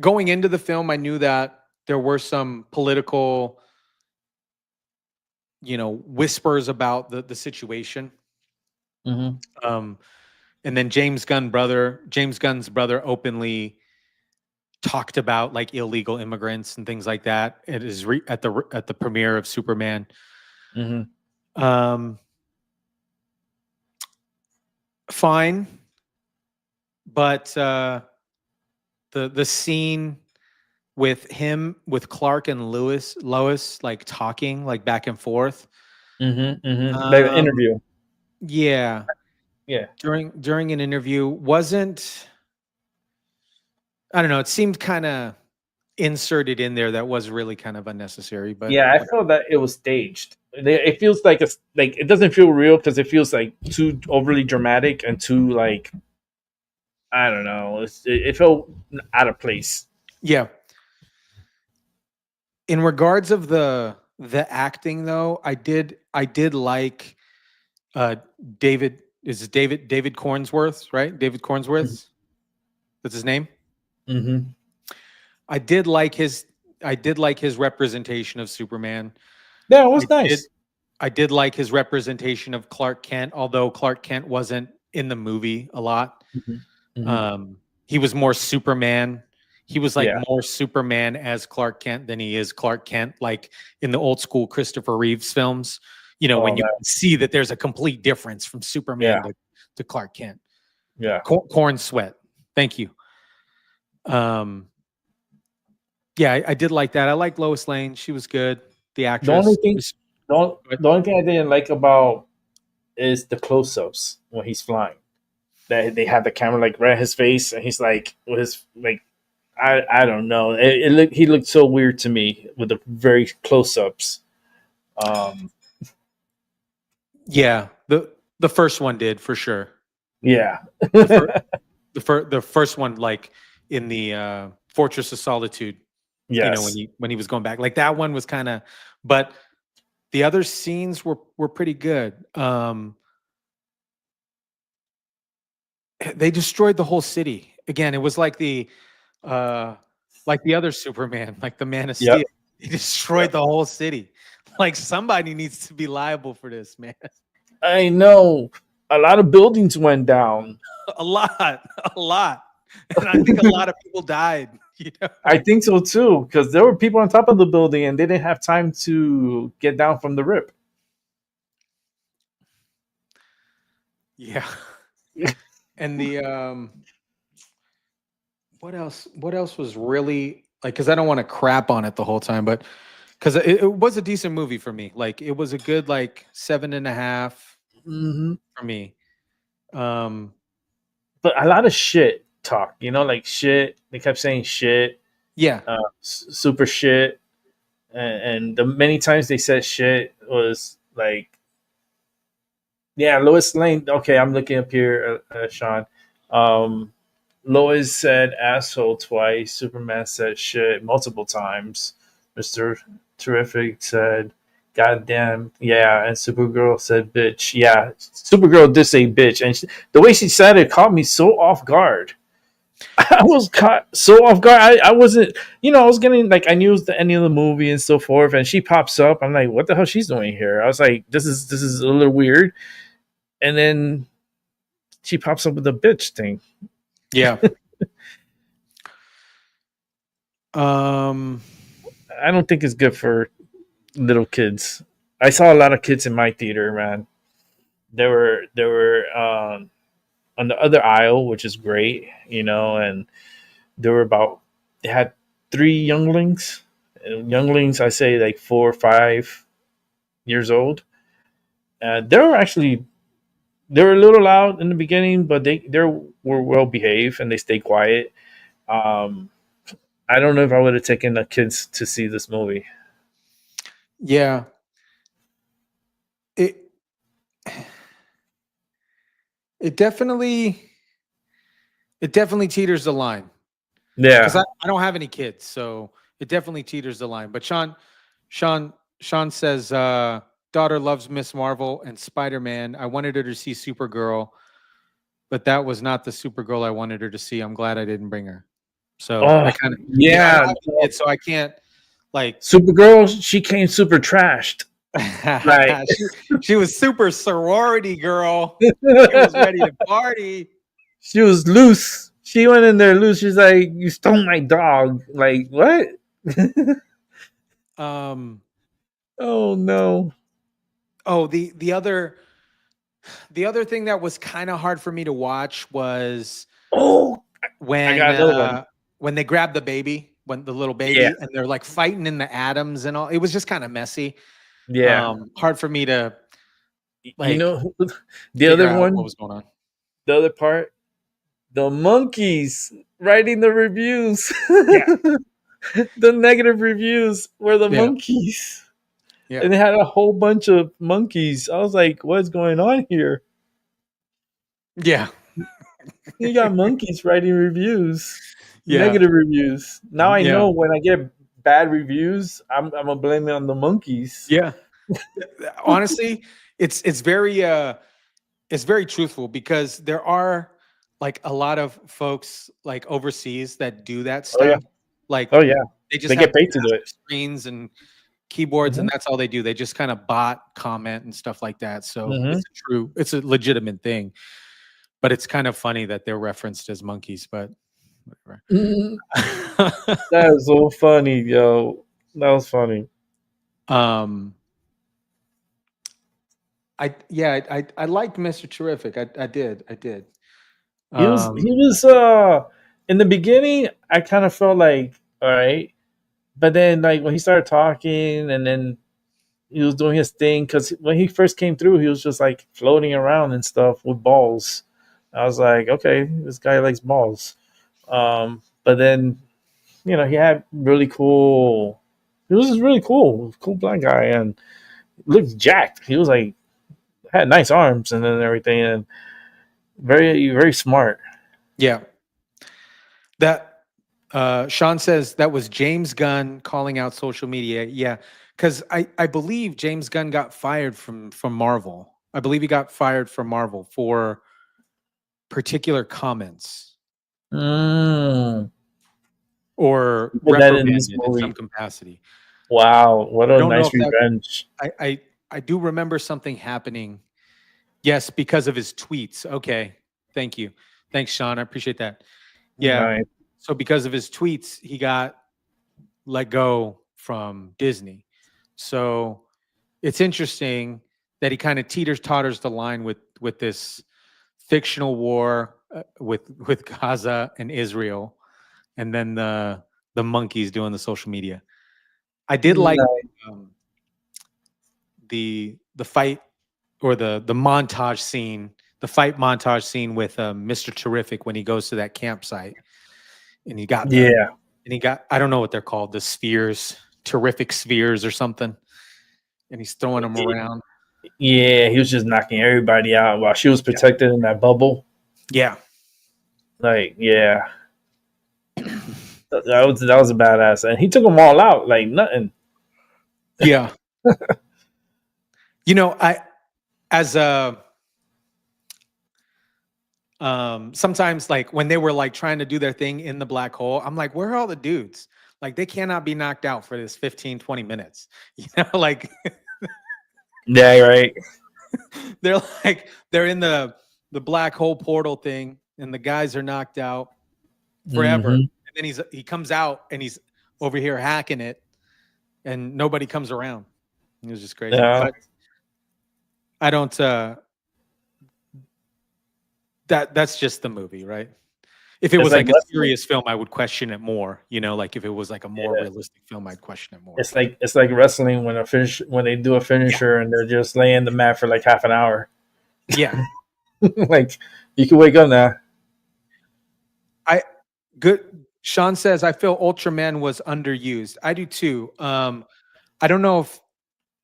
going into the film, I knew that there were some political, whispers about the situation. Mm-hmm. And then James Gunn's brother openly talked about like illegal immigrants and things like that. It is at the premiere of Superman. Mm-hmm. Fine, but the scene with Clark and Lois like talking like back and forth. Mm-hmm. Mm-hmm. Like an interview. Yeah. Yeah. During an interview wasn't. I don't know. It seemed kind of inserted in there that was really kind of unnecessary. But yeah, I felt that it was staged. It feels like it doesn't feel real because it feels like too overly dramatic and too like I don't know. It felt out of place. Yeah. In regards of the acting, though, I did like David Cornsworth, right? David Cornsworth. That's his name. Mm-hmm. I did like his representation of Superman. Yeah, it was nice. I did like his representation of Clark Kent, although Clark Kent wasn't in the movie a lot. Mm-hmm. Mm-hmm. He was more Superman. He was like Yeah. more Superman as Clark Kent than he is Clark Kent, like in the old school Christopher Reeves films. You know, when you can see that there's a complete difference from Superman to Clark Kent. Yeah. Corn Sweat. Thank you. Yeah, I did like that. I like Lois Lane. She was good. The actress. The only thing I didn't like about is the close-ups when he's flying. That they have the camera like right at his face, and he's like with his like, I don't know. He looked so weird to me with the very close-ups. Yeah, the first one did for sure. Yeah, the first one, like in the Fortress of Solitude. yes. You know, when he was going back, like that one was kind of, but the other scenes were pretty good. They destroyed the whole city again. It was like the other Superman, like the Man of Steel. Yep. He destroyed the whole city. Like somebody needs to be liable for this, man. I know. A lot of buildings went down. A lot, and I think a lot of people died. You know? I think so too, because there were people on top of the building and they didn't have time to get down from the rip. Yeah. And the what else was really like, because I don't want to crap on it the whole time, but because it was a decent movie for me. Like it was a good like 7.5 for me. But a lot of shit talk, like shit. They kept saying shit. Yeah. Super shit. And the many times they said shit was like, yeah, Lois Lane. Okay, I'm looking up here, Sean. Lois said asshole twice. Superman said shit multiple times. Mr. Terrific said goddamn, yeah, and Supergirl said bitch. Yeah, Supergirl did say bitch, and the way she said it caught me so off guard. I was caught so off guard. I wasn't, I was getting like, I knew it was the ending of the movie and so forth, and she pops up. I'm like, what the hell she's doing here? I was like, this is a little weird. And then she pops up with the bitch thing. Yeah. I don't think it's good for little kids. I saw a lot of kids in my theater, man. They were on the other aisle, which is great, and they had 3 younglings. Younglings, I say like 4 or 5 years old. They were a little loud in the beginning, but they were well behaved and they stayed quiet. I don't know if I would have taken the kids to see this movie. Yeah. It definitely teeters the line. Yeah. Because I don't have any kids, so it definitely teeters the line. But Sean says, daughter loves Miss Marvel and Spider-Man. I wanted her to see Supergirl, but that was not the Supergirl I wanted her to see. I'm glad I didn't bring her. So I kind of so I can't like Supergirl. She came super trashed. Right. she was super sorority girl. She was ready to party. She was loose. She went in there loose. She's like, "You stole my dog." Like what? Oh no. Oh, the other thing that was kind of hard for me to watch was when they grabbed the baby, when the little baby, and they're like fighting in the atoms and all. It was just kind of messy. Yeah. Hard for me to like. The other one. What was going on? The other part, the monkeys writing the reviews. Yeah. The negative reviews were the monkeys. Yeah. And they had a whole bunch of monkeys. I was like, what's going on here? Yeah. You got monkeys writing reviews. Yeah. Negative reviews. Now I know when I get bad reviews, I'm gonna blame it on the monkeys. Yeah. Honestly, it's very truthful because there are like a lot of folks like overseas that do that Oh yeah. stuff. Like Oh yeah. they just They have get paid to do massive it. screens and keyboards, Hmm. and that's all they do. They just kind of bot comment and stuff like that. So Hmm. it's a legitimate thing. But it's kind of funny that they're referenced as monkeys, but whatever. That is so funny, yo. That was funny. um I liked Mr. Terrific. I did. He Um was in the beginning I kind of felt like all right. But then like when he started talking and then he was doing his thing because when he first came through, he was just like floating around and stuff with balls. I was like, okay, this guy likes balls. But then, he had really cool. He was just really cool black guy, and looked jacked. He was like had nice arms and then everything, and very very smart. yeah. That Sean says that was James Gunn calling out social media. Yeah, because I believe James Gunn got fired from Marvel. I believe he got fired from Marvel for particular comments Mm. or Put that in this reprimanded in some movie. capacity. Wow, what I a don't know nice if that revenge. I do remember something happening. Yes, because of his tweets. Okay. Thank you. Thanks, Sean. I appreciate that. Yeah. Nice. So because of his tweets, he got let go from Disney. So it's interesting that he kind of teeters totters the line with this fictional war with Gaza and Israel, and then the monkeys doing the social media. I did like Nice. um, the fight or the montage scene, the fight montage scene with Mr. Terrific when he goes to that campsite and Yeah. he got I don't know what they're called, the spheres, terrific spheres or something, and he's throwing them around. Yeah, he was just knocking everybody out while she was Yeah. protected in that bubble. Yeah. Like, yeah, that was a badass, and he took them all out like nothing. Yeah. You know, I as a sometimes like when they were like trying to do their thing in the black hole, I'm like, where are all the dudes? Like they cannot be knocked out for this 15, 20 minutes. You know, like Yeah, right. they're they're in the black hole portal thing and the guys are knocked out forever. Hmm. And then he comes out and he's over here hacking it and nobody comes around. It was just crazy. Yeah, But I don't that's just the movie, right? If it it's was like like a wrestling. serious film, I would question it more. You know, like if it was like a more Yeah, realistic film, I'd question it more. it's like wrestling when they do a Yeah. finisher and they're just laying the mat for like half an hour. Yeah. Like you can wake up now. I good Sean says I feel Ultraman was underused. I do too. I don't know if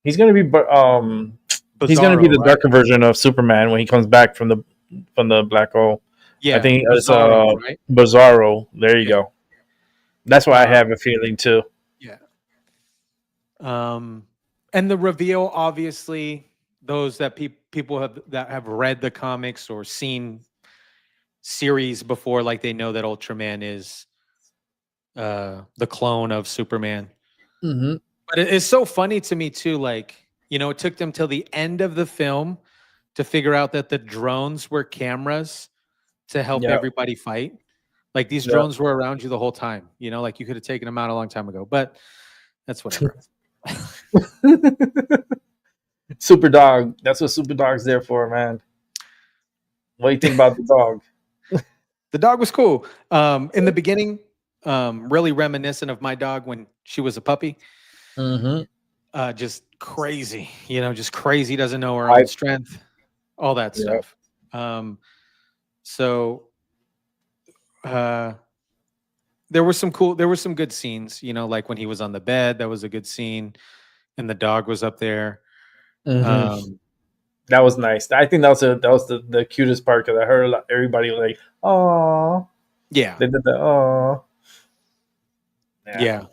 He's gonna be he's gonna be Bizarro, the right? darker version of Superman when he comes back from the black hole. I Yeah, think it's Bizarro, right? Bizarro. There you Yeah. go. That's why I Uh, have a feeling too. yeah. And the reveal, obviously, those that people have read the comics or seen series before, like they know that Ultraman is the clone of Superman. Hmm. But it's so funny to me too. Like, you know, it took them till the end of the film to figure out that the drones were cameras to help Yeah, everybody fight. Like these yeah. drones were around you the whole time. You know, like you could have taken them out a long time ago. But that's whatever. Super dog. That's what super dog's there for, man. What do you think about the dog? The dog was cool. In the beginning, really reminiscent of my dog when she was a puppy. Mm-hmm. Just crazy, you know, just crazy, doesn't know her own Hype. strength, all that Yeah. stuff. So uh there were some good scenes, you know, like when he was on the bed, that was a good scene, and the dog was up there. Mm-hmm. Um, That was nice. I think that was the cutest part because I heard everybody like, "Oh," yeah, they did the "Oh." Yeah. yeah.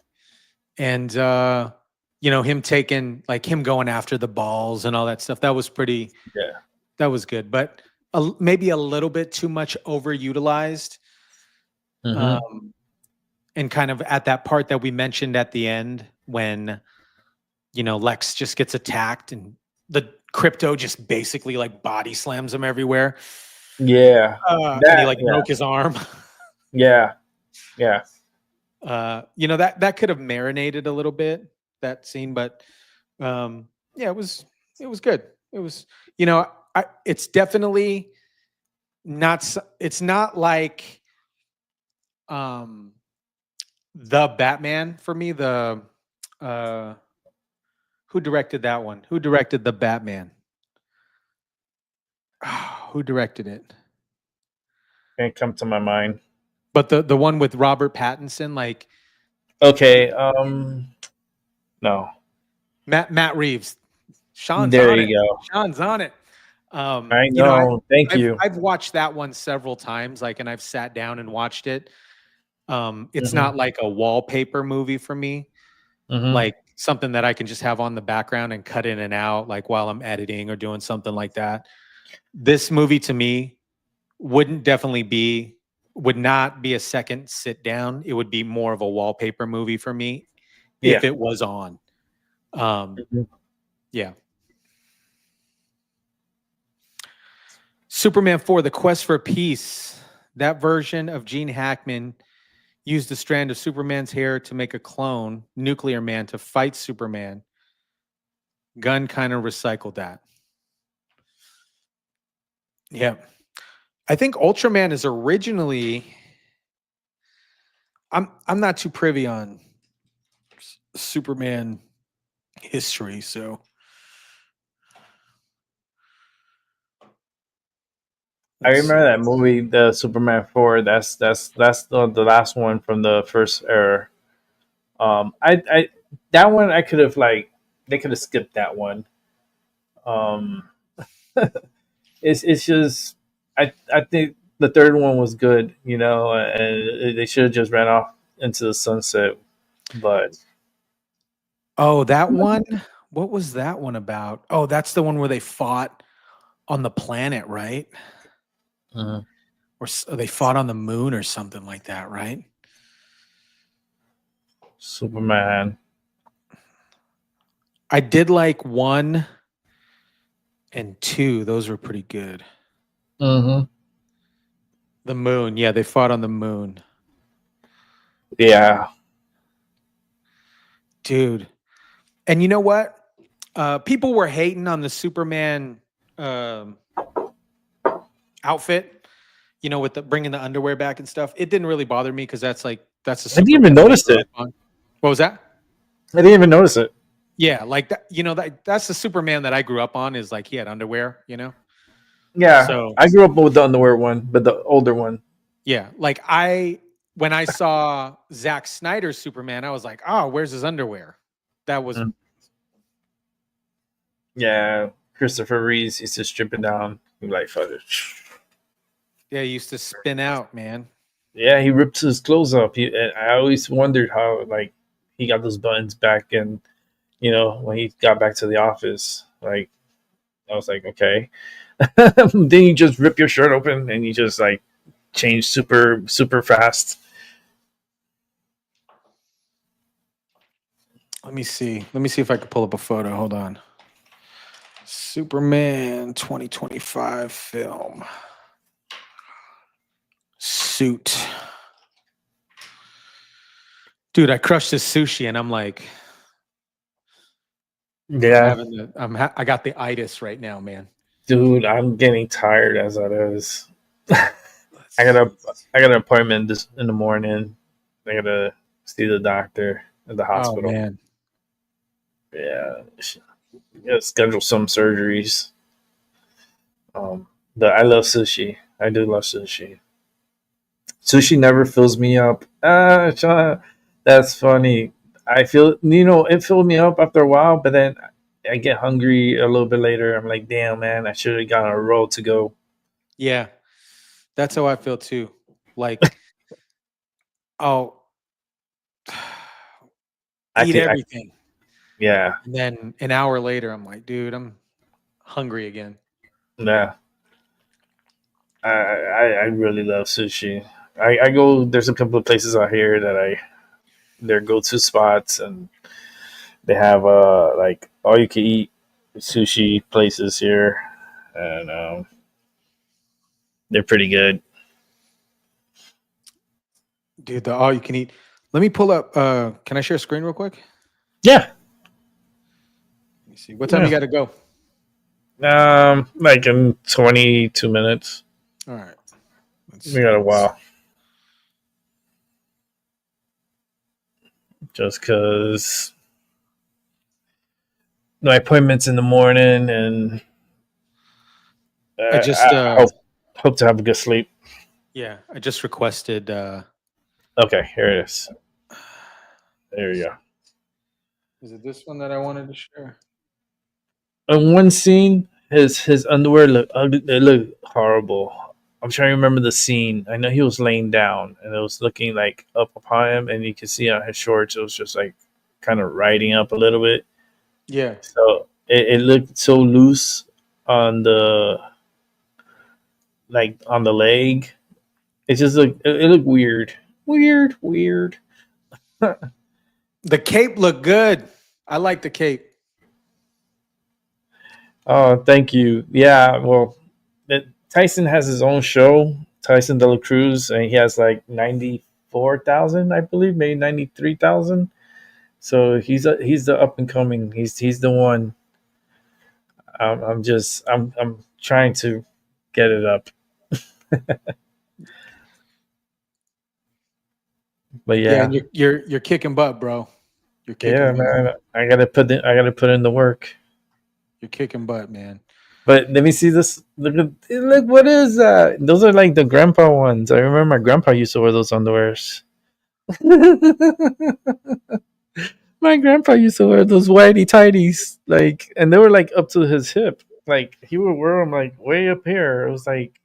And you know, him taking like him going after the balls and all that stuff. That was pretty Yeah. that was good. But maybe a little bit too much overutilized. Mhm. And kind of at that part that we mentioned at the end when, Lex just gets attacked and the crypto just basically like body slams him everywhere. Yeah. And he That like yeah. broke his arm. Yeah. Yeah. That could have marinated a little bit, that scene, but yeah, it was good. It was, it's definitely not, it's not like um the Batman for me, uh who directed that one? Who directed the Batman? Who directed it? Can't come to my mind. But the one with Robert Pattinson, like Okay. No. Matt Reeves. Sean's There on it. you go. Sean's on it. I You know, I know. Thank I've you. I've watched that one several times, like, and I've sat down and watched it. It's Mhm. not like a wallpaper movie for me, Mhm. like something that I can just have on the background and cut in and out, like while I'm editing or doing something like that. This movie to me would not be a second sit down. It would be more of a wallpaper movie for me Yeah. if it was on. Um, Mhm. yeah. Superman 4, The Quest for Peace. That version of Gene Hackman used a strand of Superman's hair to make a clone, Nuclear Man, to fight Superman. Gunn kind of recycled that. Yeah. I think Ultraman is originally I'm not too privy on Superman history, so I let's remember see. that movie, the Superman 4. That's the last one from the first era. I that one I could have like they could have skipped that one. Um, it's just I think the third one was good, and they should have just ran off into the sunset. But Oh, that one? What was that one about? Oh, that's the one where they fought on the planet, right? Mhm. Or they fought on the moon or something like that, right? Superman, I did like 1 and 2. Those were pretty good. hmm The moon. Yeah, they fought on the moon. yeah, Dude. And you know what? People were hating on the Superman um, outfit, with the bringing the underwear back and stuff. It didn't really bother me because that's the I didn't even Superman that I notice grew it. up on. What was that? I didn't even notice it. Yeah, like that. That's the Superman that I grew up on. Is like he had underwear. Yeah, So I grew up with the underwear one, but the older one. yeah, like when I saw Zack Snyder's Superman, I was like, oh, where's his underwear? That was Mm. Yeah, Christopher Reeves used to strip it down. He'd be like, fuck it. yeah, he used to spin out, man. Yeah, he ripped his clothes up. And I always wondered how like he got those buttons back, and when he got back to the office, like I was like, okay. Then you just rip your shirt open and you just like change super super fast. Let me see. Let me see if I can pull up a photo. Hold on. Superman 2025 film. Suit. Dude, I crushed this sushi and I'm like, Yeah, I got the itis right now, man. dude, I'm getting tired as it is. Let's I got see. a I got an appointment this in the morning. I gotta see the doctor at the Oh hospital. man. Yeah, gotta schedule some surgeries. But I love sushi. I do love sushi. Sushi never fills me up. That's funny. I feel it filled me up after a while, but then I get hungry a little bit later. I'm like, damn man, I should have gotten a roll to go. Yeah. That's how I feel too. Like, oh, I eat can, everything. yeah, And then an hour later, I'm like, dude, I'm hungry again. yeah. I really love sushi. I go. There's a couple of places out here that their go to spots, and they have like all you can eat sushi places here, and they're pretty good. Dude, the all you can eat. Let me pull up. Can I share screen real quick? Yeah, Let me see. What time you got to go? like in 22 minutes. All right. We got a while. Just because my appointment's in the morning, and I just I hope to have a good sleep. yeah, I just requested Okay, here it is. There you go. is it this one that I wanted to share? In one scene, his underwear looked ugly. It looked horrible. I'm trying to remember the scene. I know he was laying down, and it was looking like up upon him, and you could see on his shorts it was just like kind of riding up a little bit. Yeah. So it looked so loose on the on the leg. It just it looked weird, weird. The cape looked good. I like the cape. Oh, thank you. Yeah, well, Tyson has his own show, Tyson De La Cruz, and he has like 94,000, I believe, maybe 93,000. So he's the up and coming. He's the one. I'm trying to get it up, but Yeah, yeah, and you're kicking butt, bro. You're kicking yeah, butt. man. I gotta put in the work. You're kicking butt, man. But let me see this. Look, what is that? Those are like the grandpa ones. I remember my grandpa used to wear those underwears. My grandpa used to wear those whitey tighties, like, and they were like up to his hip. Like he would wear them like way up here. It was like,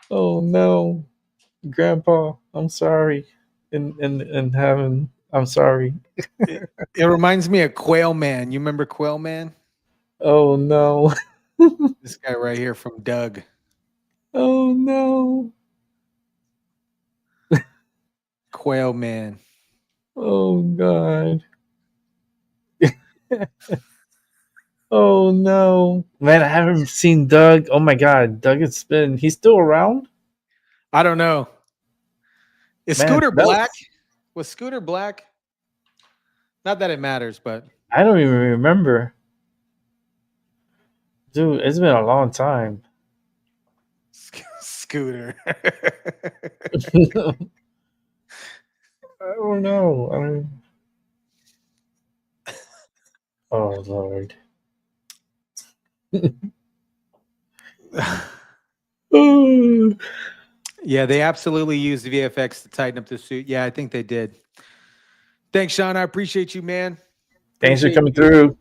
oh no, grandpa, I'm sorry, and having, I'm sorry. It reminds me of Quail Man. You remember Quail Man? Oh no, This guy right here from Doug. oh no, Quail Man. oh god. Oh no, man! I haven't seen Doug. Oh my god, Doug has been. He's still around, I don't know. Is man. Scooter Black? Was Scooter Black? Not that it matters, but I don't even remember, dude. It's been a long time. Scooter. I don't know. I mean, oh lord. Oh, Yeah, they absolutely used VFX to tighten up the suit. Yeah, I think they did. Thanks, Sean. I appreciate you, man. thanks for Appreciate coming through.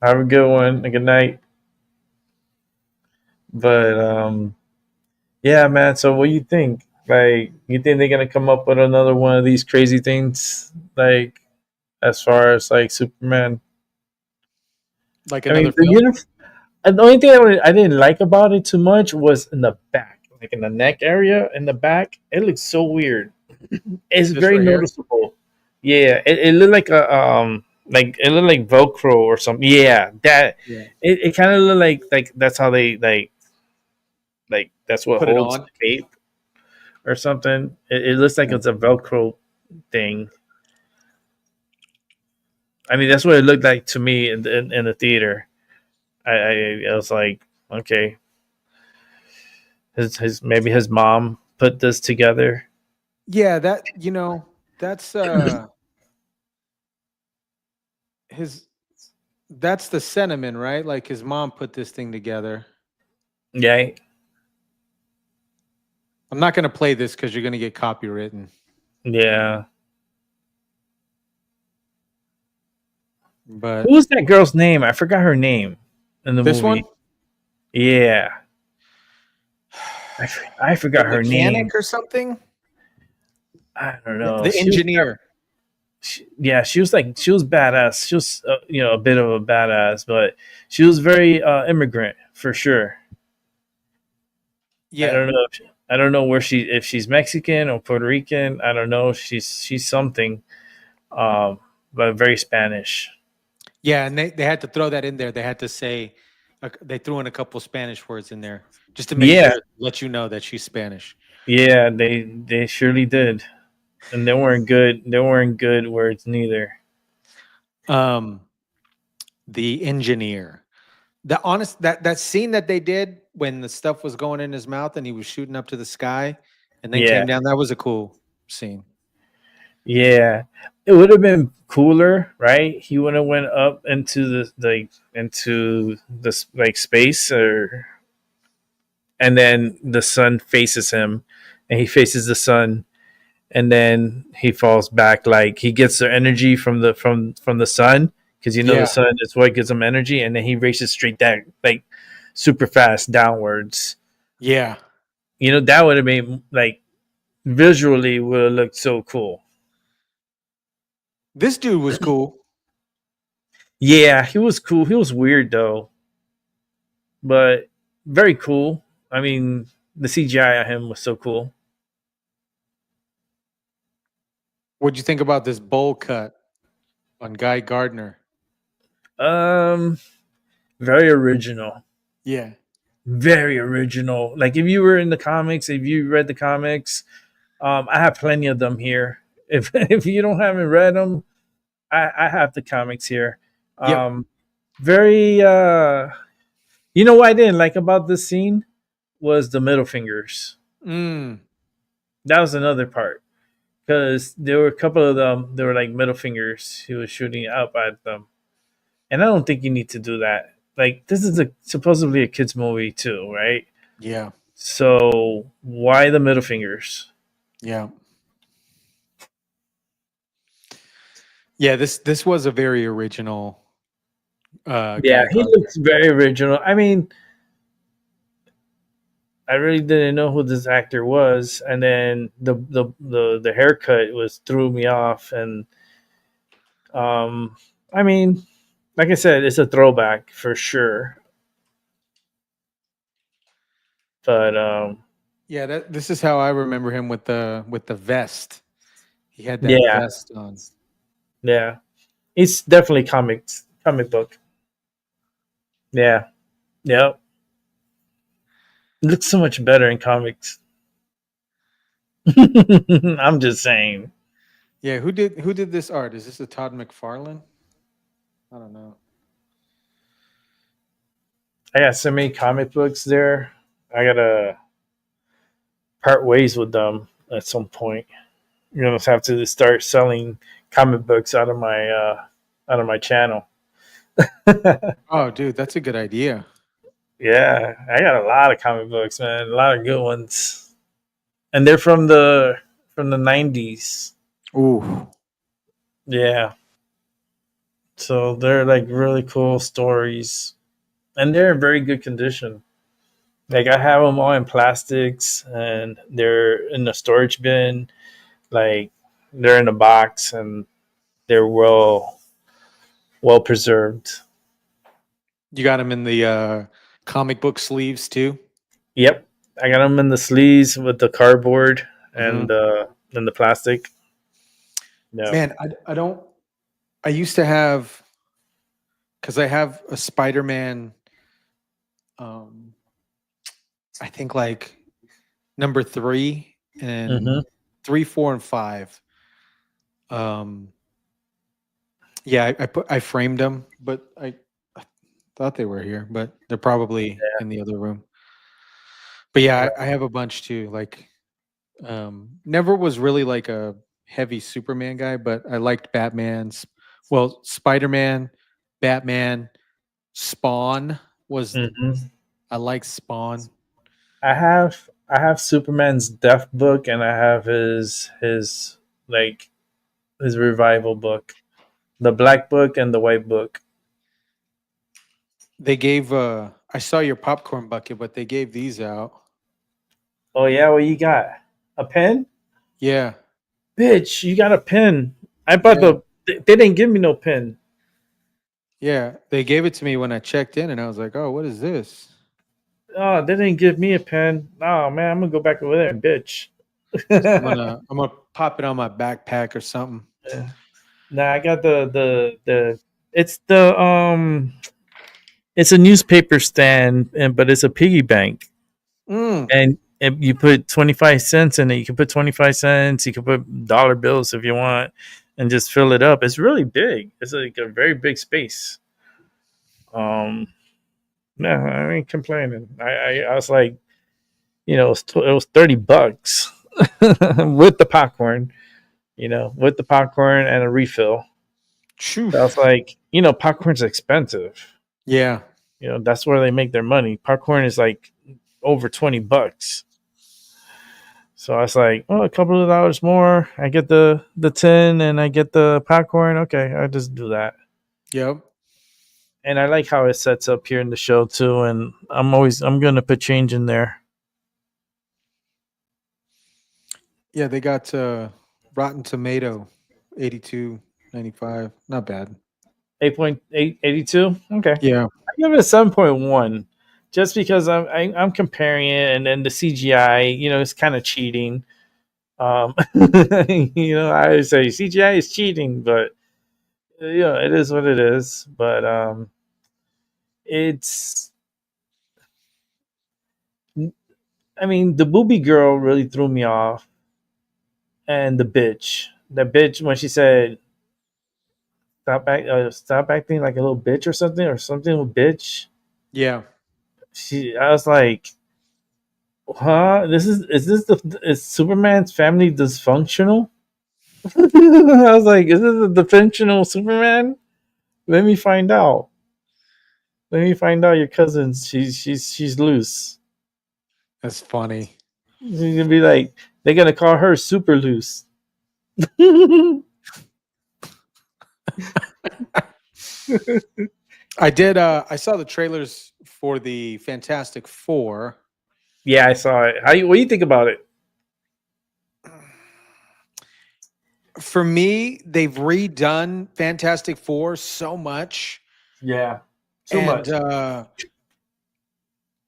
Have a good one. A good night. But yeah, man. So what do you think? Like, you think they're gonna come up with another one of these crazy things? Like, as far as like Superman. like I mean, another film. the only thing I didn't like about it too much was in the back, like in the neck area, in the back. It looks so weird. It's Just very right here. noticeable. Yeah, it looked like it looked like Velcro or something. Yeah, that Yeah. it kind of looked like that's how they like that's what Put it holds on. the cape or something. It looks like it's a Velcro thing. I mean, that's what it looked like to me in the theater. I was like, okay, his maybe his mom put this together. Yeah, that's his that's the sentiment, right? Like his mom put this thing together. Yeah, I'm not gonna play this because you're gonna get copywritten. yeah. But Who was that girl's name? I forgot her name in the this movie. one, Yeah, I the forgot her name. mechanic or something, I don't know. the engineer. Yeah, she was badass. She was a bit of a badass, but she was very immigrant for sure. I Yeah. don't know. I don't know where if she's Mexican or Puerto Rican. I don't know. She's something, um, but very Spanish. Yeah, and they had to throw that in there. They had to say they threw in a couple Spanish words in there just to make Yeah, sure let you know that she's Spanish. yeah, they surely did, and they weren't good. They weren't good words neither. Um, the engineer. The honest that scene that they did when the stuff was going in his mouth and he was shooting up to the sky and then Yeah, came down, that was a cool scene. yeah. It would have been cooler, right? He would have went up into the into this like space, or and then the sun faces him, and he faces the sun, and then he falls back. Like he gets the energy from the sun, because the Yeah. sun is what gives him energy, and then he races straight down, like super fast downwards. Yeah. That would have made, like, visually would have looked so cool. This dude was cool. Yeah, he was cool. He was weird though, but very cool. I mean, the CGI on him was so cool. What'd you think about this bowl cut on Guy Gardner? Um, very original. Yeah. Very original. Like, if you were in the comics, if you read the comics, I have plenty of them here. If if you don't haven't read them, I have the comics here. Yep. Very. What I didn't like about this scene was the middle fingers. Mm. That was another part, because there were a couple of them. They were like middle fingers. He was shooting up at them, and I don't think you need to do that. Like, this is supposedly a kids movie too, right? Yeah. So why the middle fingers? Yeah. Yeah, this was a very original Yeah, Guy he Gardner. looks very original. I mean, I really didn't know who this actor was, and then the haircut was threw me off, and I mean, like I said, it's a throwback for sure. But Yeah, this is how I remember him with the vest. He had that yeah, vest on. yeah, it's definitely comic book. Yeah, yeah, it looks so much better in comics. I'm just saying. Yeah, who did this art? Is this a Todd McFarlane? I don't know. I got so many comic books there. I gotta part ways with them at some point. You're gonna have to start selling comic books out of my channel. Oh, dude, that's a good idea. Yeah, I got a lot of comic books, man. A lot of good ones, and they're from the '90s. Ooh. Yeah, so they're like really cool stories, and they're in very good condition. Like, I have them all in plastics, and they're in the storage bin. Like, they're in a box, and they're well preserved. You got him in the comic book sleeves too? Yep, I got them in the sleeves with the cardboard Hmm. and the plastic. Yeah. Man, I don't I used to have because I have a Spider-Man um I think like number 3 and Mm-hmm. 3, 4, and 5. Um yeah, I framed them, but I thought they were here, but they're probably in the other room. But yeah, I have a bunch too. Like, never was really like a heavy Superman guy, but I liked Batman's. Well, Spider Man, Batman, Spawn was. Mm-hmm. I like Spawn. I have Superman's death book, and I have his like his revival book, the black book and the white book. They gave. I saw your popcorn bucket, but they gave these out. Oh yeah, what you got? A pen? Yeah, Bitch, you got a pen. I bought yeah, they didn't give me no pen. yeah. They gave it to me when I checked in, and I was like, "Oh, what is this?" Oh, they didn't give me a pen. Oh man, I'm gonna go back over there and bitch. I'm gonna pop it on my backpack or something. Yeah. Nah, I got the it's the it's a newspaper stand, and but it's a piggy bank, Mm, and you put 25 cents in it. You can put 25 cents. You can put dollar bills if you want, and just fill it up. It's really big. It's like a very big space. Um, no, I ain't complaining. I was like, it was $30 with the popcorn. With the popcorn and a refill. phew. So I was like, popcorn's expensive. Yeah. That's where they make their money. Popcorn is like over $20. So I was like, oh, a couple of dollars more. I get the tin and I get the popcorn. Okay, I just do that. Yep. And I like how it sets up here in the show too. And I'm gonna put change in there. Yeah, they got Rotten Tomato 82.95. Not bad. 8.882. Okay, Yeah. I give it a 7.1, just because I'm comparing it, and then the CGI, it's kind of cheating. I always say CGI is cheating, but it is what it is. But it's, I mean, the booby girl really threw me off, and the bitch when she said stop acting like a little bitch or something with bitch. Yeah. I was like, huh? Is Superman's family dysfunctional? I was like, is this a dysfunctional Superman? Let me find out. Let me find out your cousin. She's loose. That's funny. She's gonna be like, they're gonna call her super loose. Yeah, I saw the trailers for the Fantastic Four. I saw it. What do you think about it? For me, they've redone Fantastic Four so much, Yeah, too and much.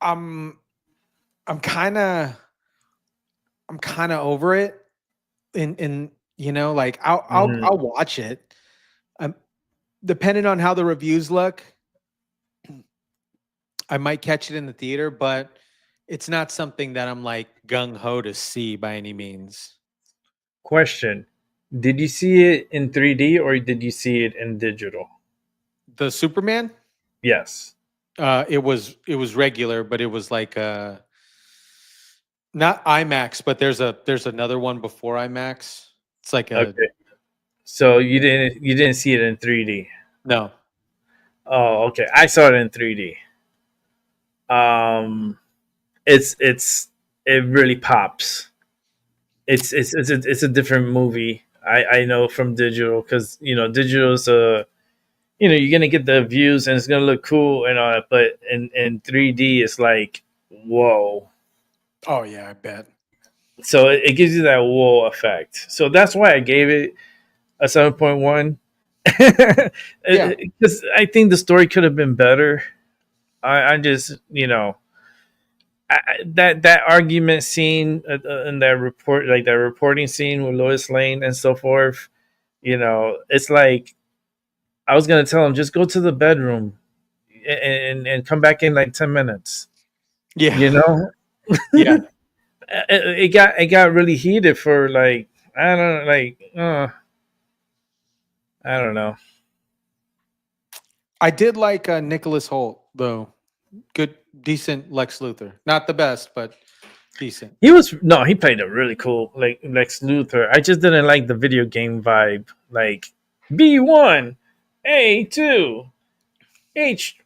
I'm I'm kind of I'm kind of over it. In like Mhm. I'll watch it. Um, Depending on how the reviews look, I might catch it in the theater, but it's not something that I'm like gung ho to see by any means. Question: did you see it in 3D or did you see it in digital? The Superman, Yes. it was regular, but it was like not IMAX, but there's another one before IMAX. It's like a Okay. So you didn't see it in 3D. no. Oh, okay. I saw it in 3D. Um, it really pops. It's a different movie. I know from digital, because digital's you're gonna get the views and it's gonna look cool and all that, but in 3D it's like, whoa. Oh yeah, I bet. So it gives you that whoa effect. So that's why I gave it a 7.1. Yeah, Because I think the story could have been better. I just, that argument scene, in that report, like that reporting scene with Lois Lane and so forth. It's like I was gonna tell him, just go to the bedroom and come back in like 10 minutes. You yeah, know, yeah. it got really heated for like, I don't like I don't know. I did like Nicholas Holt though. Good, decent Lex Luthor. Not the best, but decent. He was no, he played a really cool like Lex Luthor. I just didn't like the video game vibe, like B1, A2, H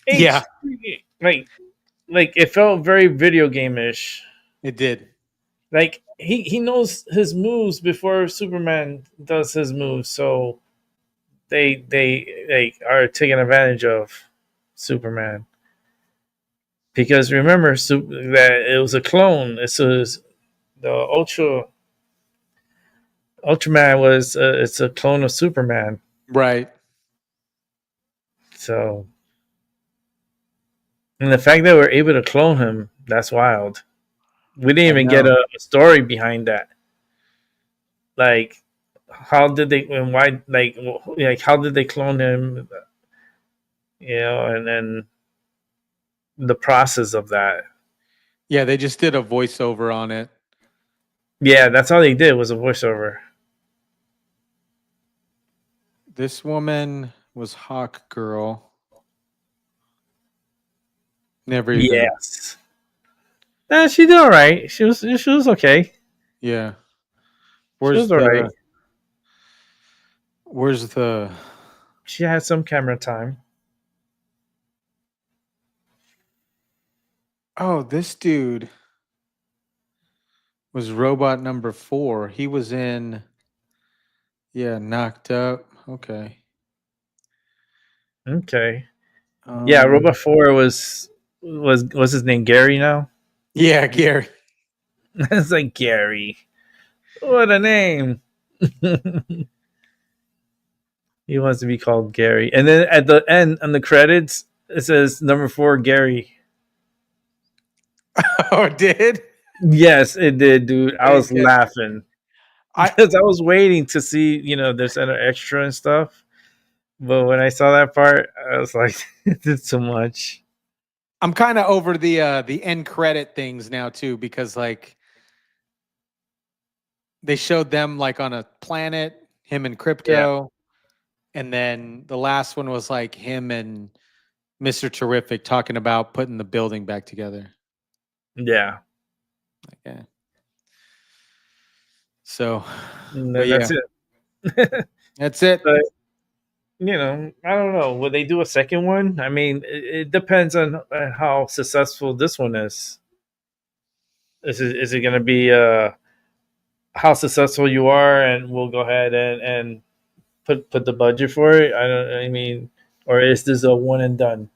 Yeah, H, like it felt very video game ish. it did. Like he knows his moves before Superman does his moves, so they like are taking advantage of Superman, because remember that it was a clone. It was the Ultraman was it's a clone of Superman. Right. So And the fact that we're able to clone him, that's wild. We didn't I even get know. a story behind that. Like, how did they and why? Like how did they clone him? You know, and then the process of that. Yeah, they just did a voiceover on it. Yeah, that's all they did was a voiceover. This woman was Hawk Girl. Never even. Yes. Nah, she did all right. She was okay. Yeah. She Where's was all right. the? Where's the? She had some camera time. Oh, this dude was robot number 4. He was in. Yeah, knocked up. Okay. Okay. Yeah, Um. Robot Four was his name Gary now? Yeah, Gary. It's like Gary. What a name. He wants to be called Gary. And then at the end on the credits, it says number 4 Gary. Oh, it did. Yes, it did, dude. I was Okay. laughing I because I was waiting to see, there's an extra and stuff. But when I saw that part, I was like, it's too much. I'm kind of over the end credit things now too, because like they showed them like on a planet, him and Yeah. Crypto, and then the last one was like him and Mr. Terrific talking about putting the building back together. Yeah. Yeah. So, And but then yeah, that's it. that's it. But I don't know. Will they do a second one? I mean, it depends on how successful this one is. Is it going to be how successful you are, and we'll go ahead and put the budget for it? I don't. I mean, or is this a one and done?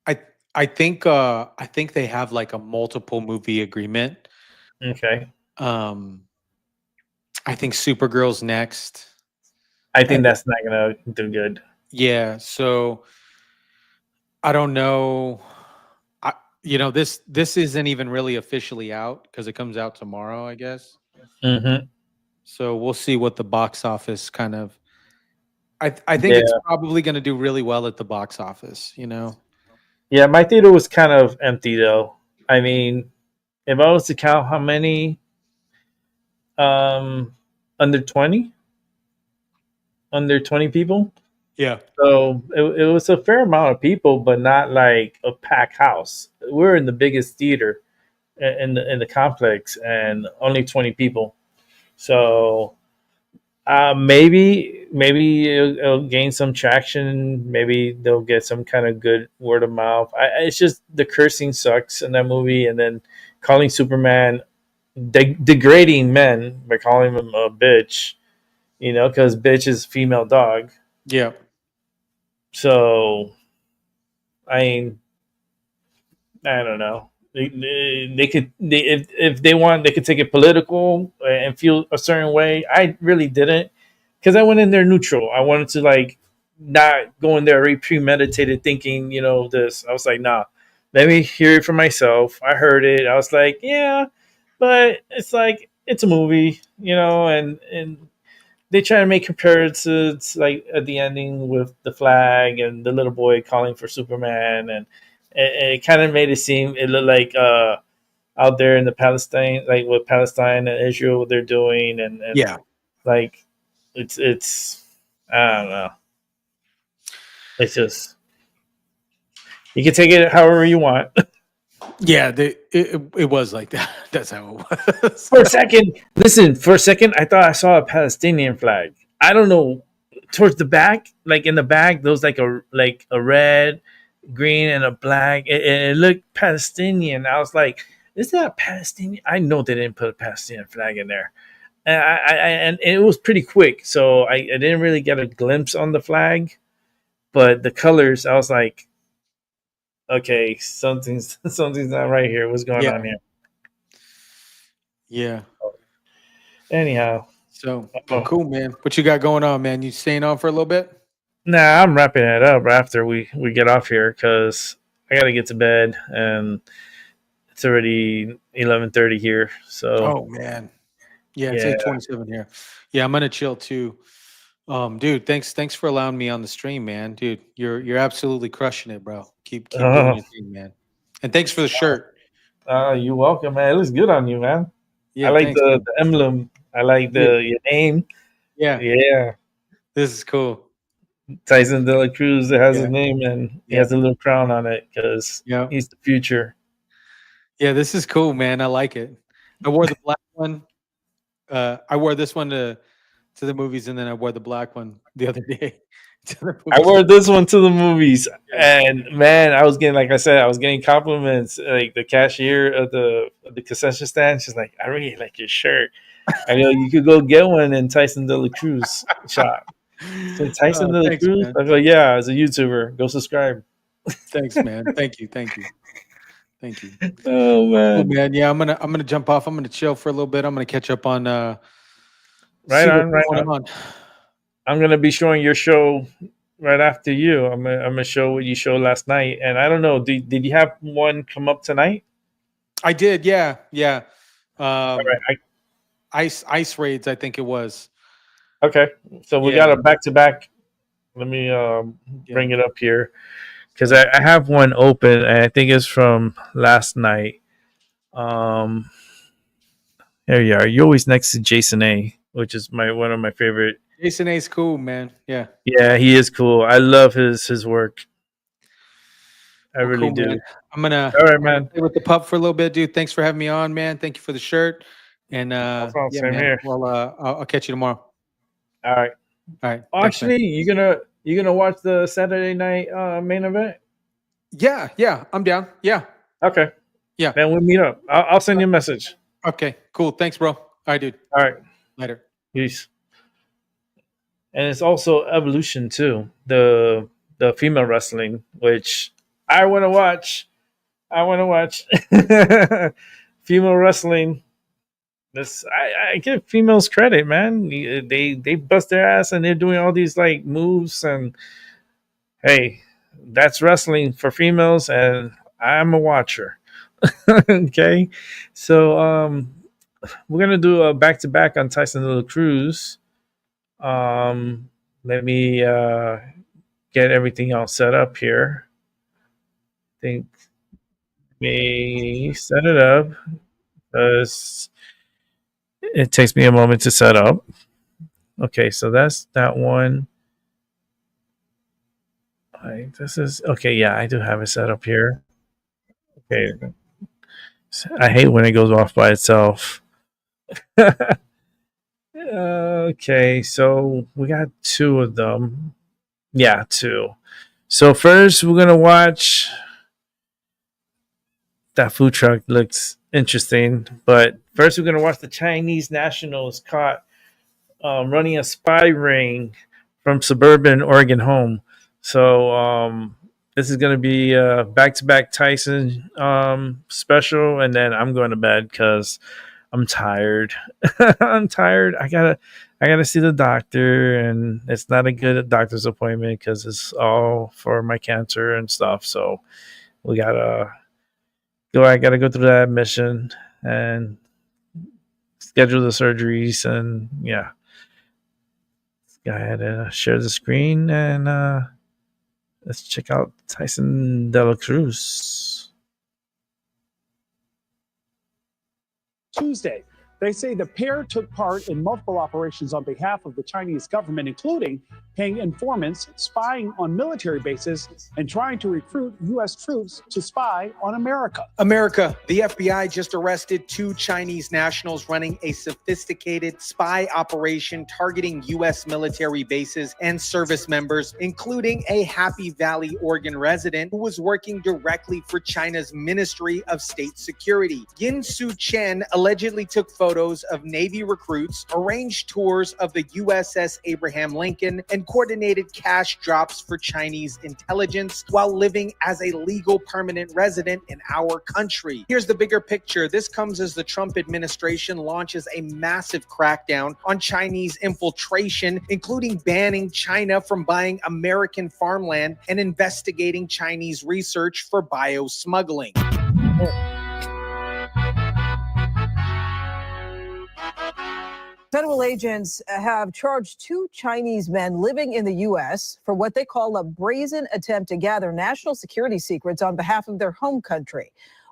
I I think they have like a multiple movie agreement. Okay, Um, I think Supergirl's next. I And think that's not going to do good. yeah, so I don't know. I, this isn't even really officially out because it comes out tomorrow, I guess. Hmm. So we'll see what the box office kind of. I think it's Yeah, probably going to do really well at the box office. You know. yeah. My theater was kind of empty though. I mean, if I was to count how many um under 20 under 20 people. Yeah. So it was a fair amount of people, but not like a packed house. We're in the biggest theater in the complex, and only 20 people. So maybe it'll gain some traction. Maybe they'll get some kind of good word of mouth. It's just the cursing sucks in that movie, and then calling Superman degrading men by calling him a bitch. Because bitch is female dog. Yeah. So I mean, I don't know. They could if they want they could take it political and feel a certain way. I really didn't because I went in there neutral. I wanted to like not go in there already premeditated thinking this. I was like, nah, let me hear it for myself. I heard it. I was like, yeah, but it's like it's a movie, and they try to make comparisons like at the ending with the flag and the little boy calling for Superman, and it kind of made it seem it looked like out there in the Palestine, like with Palestine and Israel, what they're doing, and Yeah. like it's I don't know. It's just you can take it however you want. Yeah. It was like that. That's how it was. For a second, listen. For a second, I thought I saw a Palestinian flag. I don't know. Towards the back, like in the back, there was like a red, green, and a black. It looked Palestinian. I was like, "Is that Palestinian?" I know they didn't put a Palestinian flag in there, and it was pretty quick, so I didn't really get a glimpse on the flag. But the colors, I was like, "Okay, something's not right here. What's going Yeah. on here?" Yeah. Anyhow, So, well, oh, cool, man. What you got going on, man? You staying on for a little bit? nah, I'm wrapping it up after we get off here because I gotta get to bed, and it's already 11:30 here. So Oh man. Yeah, it's yeah, 8:27 here. Yeah, I'm gonna chill too. Dude, thanks for allowing me on the stream, man. Dude, you're absolutely crushing it, bro. Keep doing oh, your thing, man. And thanks for the shirt. you're welcome, man. It looks good on you, man. I Yeah, like thanks, man. the emblem. I like Yeah, the your name. yeah, Yeah, this is cool. Tyson De La Cruz. It has his Yeah, name, and he yeah, has a little crown on it because yeah. he's the future. Yeah, this is cool, man. I like it. I wore the black one. I wore this one to the movies, and then I wore the black one the other day to the I movies. wore this one to the movies, Yeah. and man, I was getting, like I said, I was getting compliments. Like the cashier of the concession stand, she's like, "I really like your shirt." I go, "You could go get one in Tyson De La Cruz shop." So Tyson De La Thanks, Cruz. man. I go, "Yeah, as a YouTuber, go subscribe." Thanks, man. Thank you. Thank you. Oh Oh man, man, yeah, I'm gonna jump off. I'm gonna chill for a little bit. I'm gonna catch up on right see what's on, right going on. on. I'm gonna be showing your show right after you. I'm gonna show what you showed last night, and I don't know. Did you have one come up tonight? I did, yeah, yeah. All Um, right. ice raids, I think it was. Okay. So we Yeah, got a back to back. Let me yeah. bring it up here because I have one open, and I think it's from last night. Um, there you are. You're always next to Jason A, which is my one of my favorite. Jason A's cool, man. Yeah. Yeah, he is cool. I love his work. I Well, really cool, man. do. I'm gonna All right, I'm gonna man. play with the pup for a little bit, dude. Thanks for having me on, man. Thank you for the shirt. And No problem. yeah, Same man. here. Well, I'll catch you tomorrow. All right. All right. Thanks, man. Actually, you gonna watch the Saturday night main event? Yeah, yeah, I'm down. Yeah, Okay. yeah. Then we'll meet up. I'll send you a message. Okay, cool. Thanks, bro. All right, dude. All right. Later. Peace. And it's also Evolution too, the female wrestling, which I want to watch. I want to watch female wrestling. This I give females credit, man. They bust their ass and they're doing all these like moves, and hey, that's wrestling for females, and I'm a watcher. Okay, so we're gonna do a back to back on Tyson Little Cruz. Let me get everything all set up here. I think me set it up because it takes me a moment to set up. Okay, so that's that one. This is okay. Yeah, I do have it set up here. Okay, I hate when it goes off by itself. Okay, so we got two of them. Yeah, two. So first, we're gonna watch that food truck. Looks interesting, but first, we're gonna watch the Chinese nationals caught running a spy ring from suburban Oregon home. So this is gonna be a back-to-back Tyson special, and then I'm going to bed because I'm tired. I'm tired. I gotta see the doctor, and it's not a good doctor's appointment because it's all for my cancer and stuff. So we gotta go. I gotta go through that mission and schedule the surgeries, and yeah. Let's go ahead and share the screen, and let's check out Tyson De La Cruz. Tuesday. They say the pair took part in multiple operations on behalf of the Chinese government, including paying informants, spying on military bases, and trying to recruit U.S. troops to spy on America. America, the FBI just arrested 2 Chinese nationals running a sophisticated spy operation targeting U.S. military bases and service members, including a Happy Valley, Oregon resident who was working directly for China's Ministry of State Security. Yin Su Chen allegedly took photos photos of Navy recruits, arranged tours of the USS Abraham Lincoln, and coordinated cash drops for Chinese intelligence while living as a legal permanent resident in our country. Here's the bigger picture. This comes as the Trump administration launches a massive crackdown on Chinese infiltration, including banning China from buying American farmland and investigating Chinese research for biosmuggling. Federal agents have charged 2 Chinese men living in the U.S. for what they call a brazen attempt to gather national security secrets on behalf of their home country.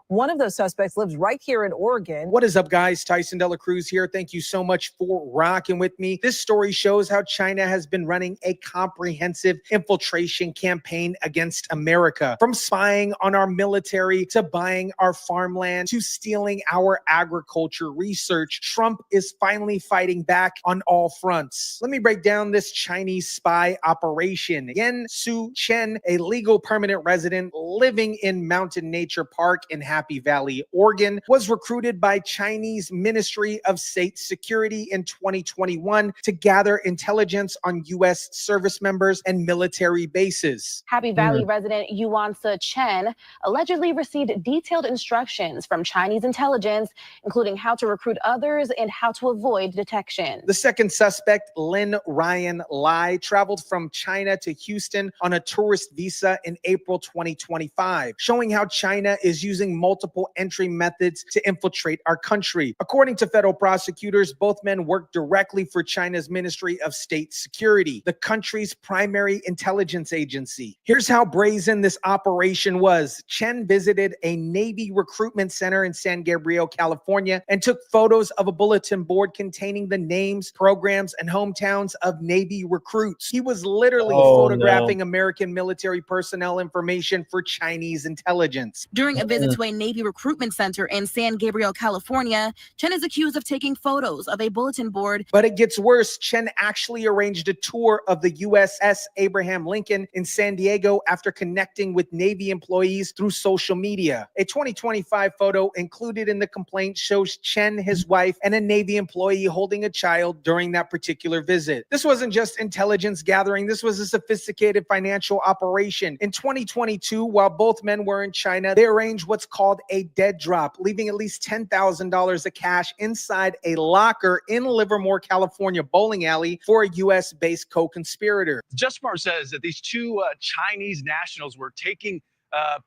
One of those suspects lives right here in Oregon. What is up, guys? Tyson Dela Cruz here. Thank you so much for rocking with me. This story shows how China has been running a comprehensive infiltration campaign against America. From spying on our military to buying our farmland to stealing our agriculture research, Trump is finally fighting back on all fronts. Let me break down this Chinese spy operation. Yen Su Chen, a legal permanent resident living in Mountain Nature Park in Happy Valley, Oregon, was recruited by Chinese Ministry of State Security in 2021 to gather intelligence on U.S. service members and military bases. Happy Valley resident Yuan Se Chen allegedly received detailed instructions from Chinese intelligence, including how to recruit others and how to avoid detection. The second suspect, Lin Ryan Lai, traveled from China to Houston on a tourist visa in April 2025, showing how China is using multiple entry methods to infiltrate our country. According to federal prosecutors, both men worked directly for China's Ministry of State Security, the country's primary intelligence agency. Here's how brazen this operation was. Chen visited a Navy recruitment center in San Gabriel, California, and took photos of a bulletin board containing the names, programs, and hometowns of Navy recruits. He was literally photographing American military personnel information for Chinese intelligence. During a visit to a Navy recruitment center in San Gabriel, California, Chen is accused of taking photos of a bulletin board. But it gets worse. Chen actually arranged a tour of the USS Abraham Lincoln in San Diego after connecting with Navy employees through social media. A 2025 photo included in the complaint shows Chen, his wife, and a Navy employee holding a child during that particular visit. This wasn't just intelligence gathering. This was a sophisticated financial operation. In 2022, while both men were in China, they arranged what's called a dead drop, leaving at least $10,000 of cash inside a locker in Livermore, California bowling alley for a U.S.-based co-conspirator. JustMart says that these 2 Chinese nationals were taking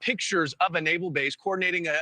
pictures of a naval base, coordinating a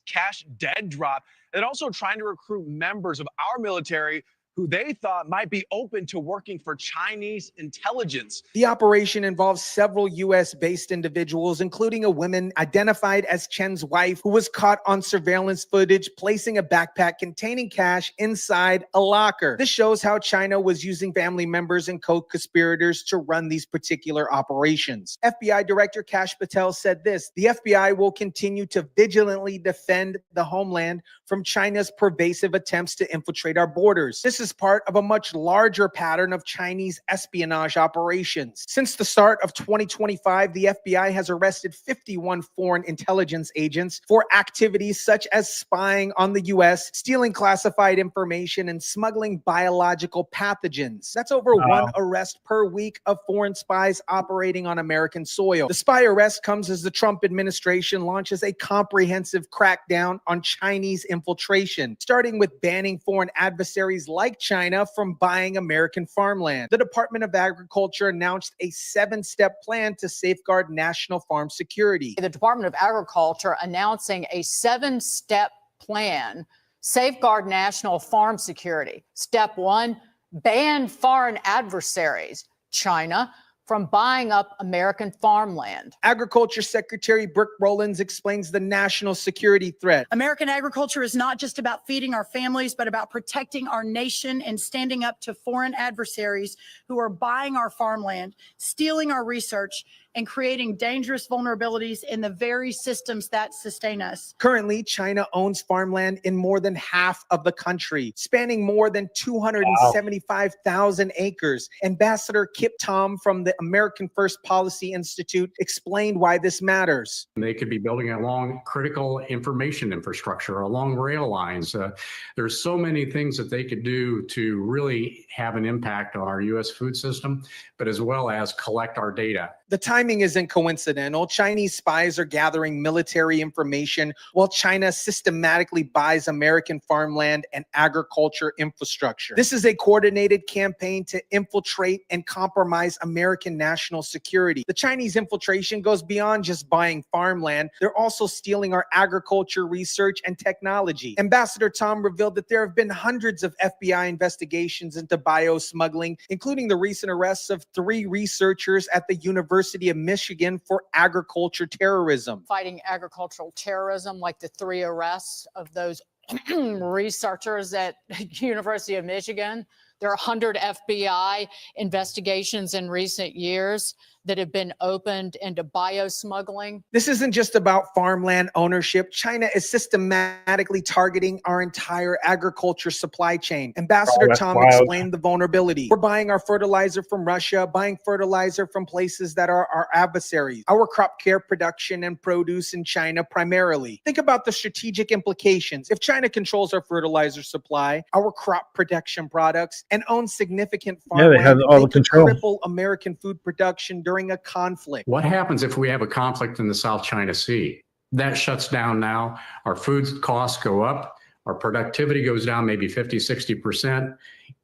cash dead drop, and also trying to recruit members of our military who they thought might be open to working for Chinese intelligence. The operation involves several U.S.-based individuals, including a woman identified as Chen's wife, who was caught on surveillance footage placing a backpack containing cash inside a locker. This shows how China was using family members and co-conspirators to run these particular operations. FBI Director Kash Patel said this: "The FBI will continue to vigilantly defend the homeland from China's pervasive attempts to infiltrate our borders. This is part of a much larger pattern of Chinese espionage operations. Since the start of 2025, the FBI has arrested 51 foreign intelligence agents for activities such as spying on the U.S., stealing classified information, and smuggling biological pathogens. That's over one arrest per week of foreign spies operating on American soil. The spy arrest comes as the Trump administration launches a comprehensive crackdown on Chinese infiltration, starting with banning foreign adversaries like China from buying American farmland. The Department of Agriculture announced a 7-step plan to safeguard national farm security. The Department of Agriculture announcing a 7-step plan, safeguard national farm security. Step 1, ban foreign adversaries, China, from buying up American farmland. Agriculture Secretary Brooke Rollins explains the national security threat. American agriculture is not just about feeding our families, but about protecting our nation and standing up to foreign adversaries who are buying our farmland, stealing our research, and creating dangerous vulnerabilities in the very systems that sustain us. Currently, China owns farmland in more than half of the country, spanning more than 275,000 acres. Ambassador Kip Tom from the American First Policy Institute explained why this matters. They could be building along critical information infrastructure, along rail lines. There's so many things that they could do to really have an impact on our U.S. food system, but as well as collect our data. The timing isn't coincidental. Chinese spies are gathering military information while China systematically buys American farmland and agriculture infrastructure. This is a coordinated campaign to infiltrate and compromise American national security. The Chinese infiltration goes beyond just buying farmland. They're also stealing our agriculture, research, and technology. Ambassador Tom revealed that there have been hundreds of FBI investigations into biosmuggling, including the recent arrests of 3 researchers at the University of Michigan for agriculture terrorism. Fighting agricultural terrorism, like the 3 arrests of those researchers at University of Michigan. There are 100 FBI investigations in recent years that have been opened into biosmuggling. This isn't just about farmland ownership. China is systematically targeting our entire agriculture supply chain. Ambassador Tom explained the vulnerability. We're buying our fertilizer from Russia, buying fertilizer from places that are our adversaries. Our crop care production and produce in China primarily. Think about the strategic implications. If China controls our fertilizer supply, our crop protection products, and owns significant farmland, they have all the control. Cripple American food production during a conflict. What happens if we have a conflict in the South China Sea? That shuts down now. Our food costs go up. Our productivity goes down maybe 50, 60%.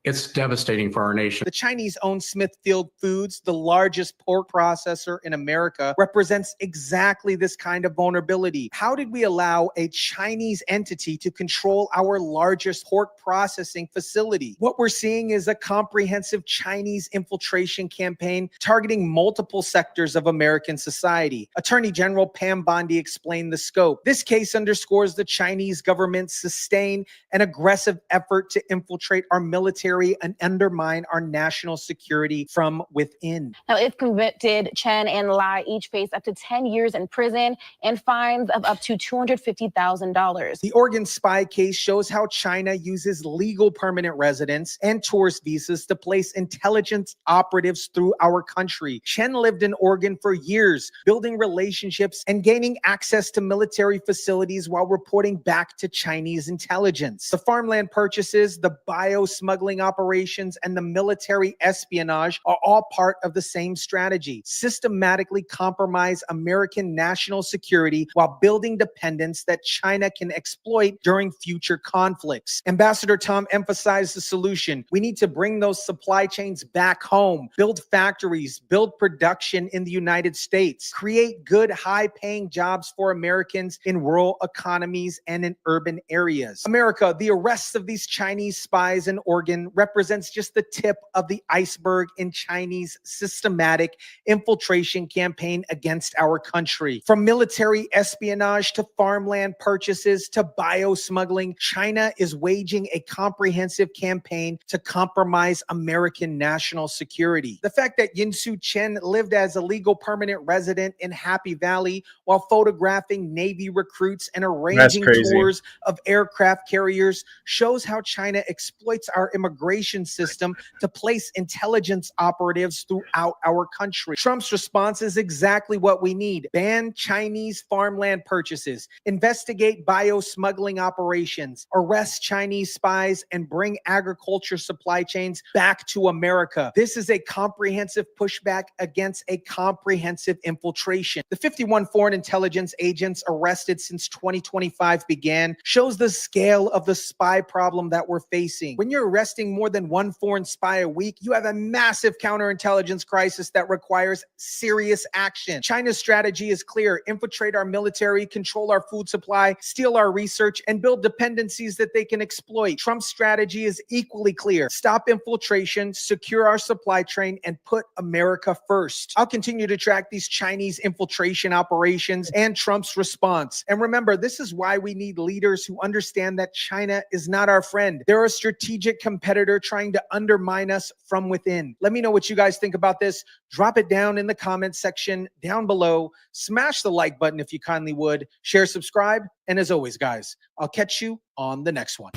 It's devastating for our nation. The Chinese-owned Smithfield Foods, the largest pork processor in America, represents exactly this kind of vulnerability. How did we allow a Chinese entity to control our largest pork processing facility? What we're seeing is a comprehensive Chinese infiltration campaign targeting multiple sectors of American society. Attorney General Pam Bondi explained the scope. This case underscores the Chinese government's sustained and aggressive effort to infiltrate our military and undermine our national security from within. Now, if convicted, Chen and Lai each face up to 10 years in prison and fines of up to $250,000. The Oregon spy case shows how China uses legal permanent residence and tourist visas to place intelligence operatives through our country. Chen lived in Oregon for years, building relationships and gaining access to military facilities while reporting back to Chinese intelligence. The farmland purchases, the biosmuggling operations, and the military espionage are all part of the same strategy: systematically compromise American national security while building dependence that China can exploit during future conflicts. Ambassador Tom emphasized the solution. We need to bring those supply chains back home, build factories, build production in the United States, create good, high-paying jobs for Americans in rural economies and in urban areas. America, the arrests of these Chinese spies in Oregon represents just the tip of the iceberg in Chinese systematic infiltration campaign against our country. From military espionage to farmland purchases to biosmuggling, China is waging a comprehensive campaign to compromise American national security. The fact that Yinsu Chen lived as a legal permanent resident in Happy Valley while photographing Navy recruits and arranging tours of aircraft carriers shows how China exploits our immigration system to place intelligence operatives throughout our country. Trump's response is exactly what we need. Ban Chinese farmland purchases, investigate biosmuggling operations, arrest Chinese spies, and bring agriculture supply chains back to America. This is a comprehensive pushback against a comprehensive infiltration. The 51 foreign intelligence agents arrested since 2025 began shows the scale of the spy problem that we're facing. When you're arresting more than one foreign spy a week, you have a massive counterintelligence crisis that requires serious action. China's strategy is clear: infiltrate our military, control our food supply, steal our research, and build dependencies that they can exploit. Trump's strategy is equally clear: stop infiltration, secure our supply chain, and put America first. I'll continue to track these Chinese infiltration operations and Trump's response. And remember, this is why we need leaders who understand that China is not our friend. They're a strategic competitor competitor trying to undermine us from within. Let me know what you guys think about this. Drop it down in the comments section down below. Smash the like button if you kindly would. Share, subscribe, and as always, guys, I'll catch you on the next one.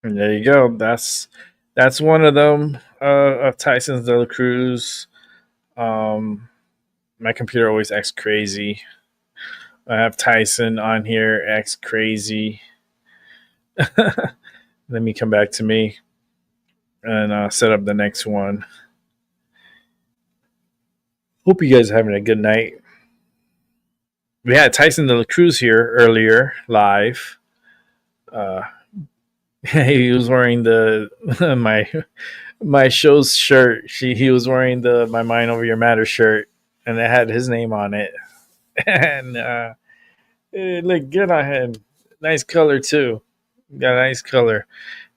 And there you go. That's one of them of Tyson's De La Cruz. My computer always acts crazy. I have Tyson on here, acts crazy. Let me come back to me and set up the next one. Hope you guys are having a good night. We had Tyson De La Cruz here earlier, live. He was wearing the my show's shirt. He was wearing the My Mind Over Your Matter shirt, and it had his name on it. And it looked good on him. Nice color too. Got a nice color.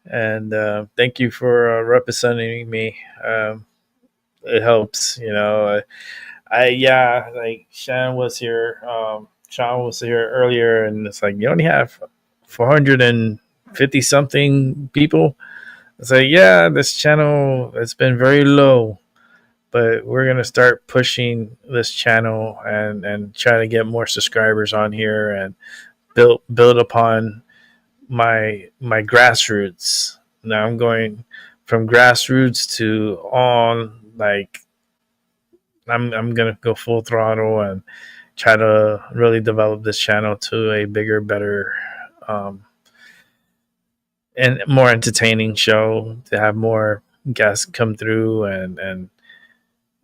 And thank you for representing me. It helps, you know. Like Sean was here earlier, and it's like, you only have 450 something people. It's like, yeah, this channel has been very low, but we're gonna start pushing this channel and try to get more subscribers on here and build upon my grassroots. Now I'm going from grassroots to on, like, I'm gonna go full throttle and try to really develop this channel to a bigger, better, and more entertaining show, to have more guests come through and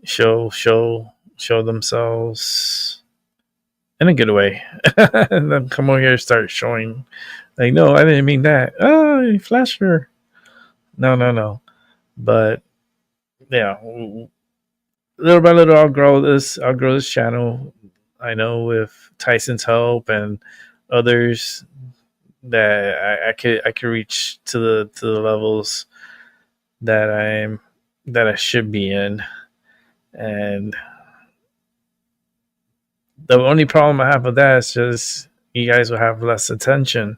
show themselves in a good way. And then come over here and start showing, like, no, I didn't mean that. Oh, you flasher. No. But yeah, little by little, I'll grow this channel. I know with Tyson's help and others that I could reach to the levels that I should be in. And the only problem I have with that is just you guys will have less attention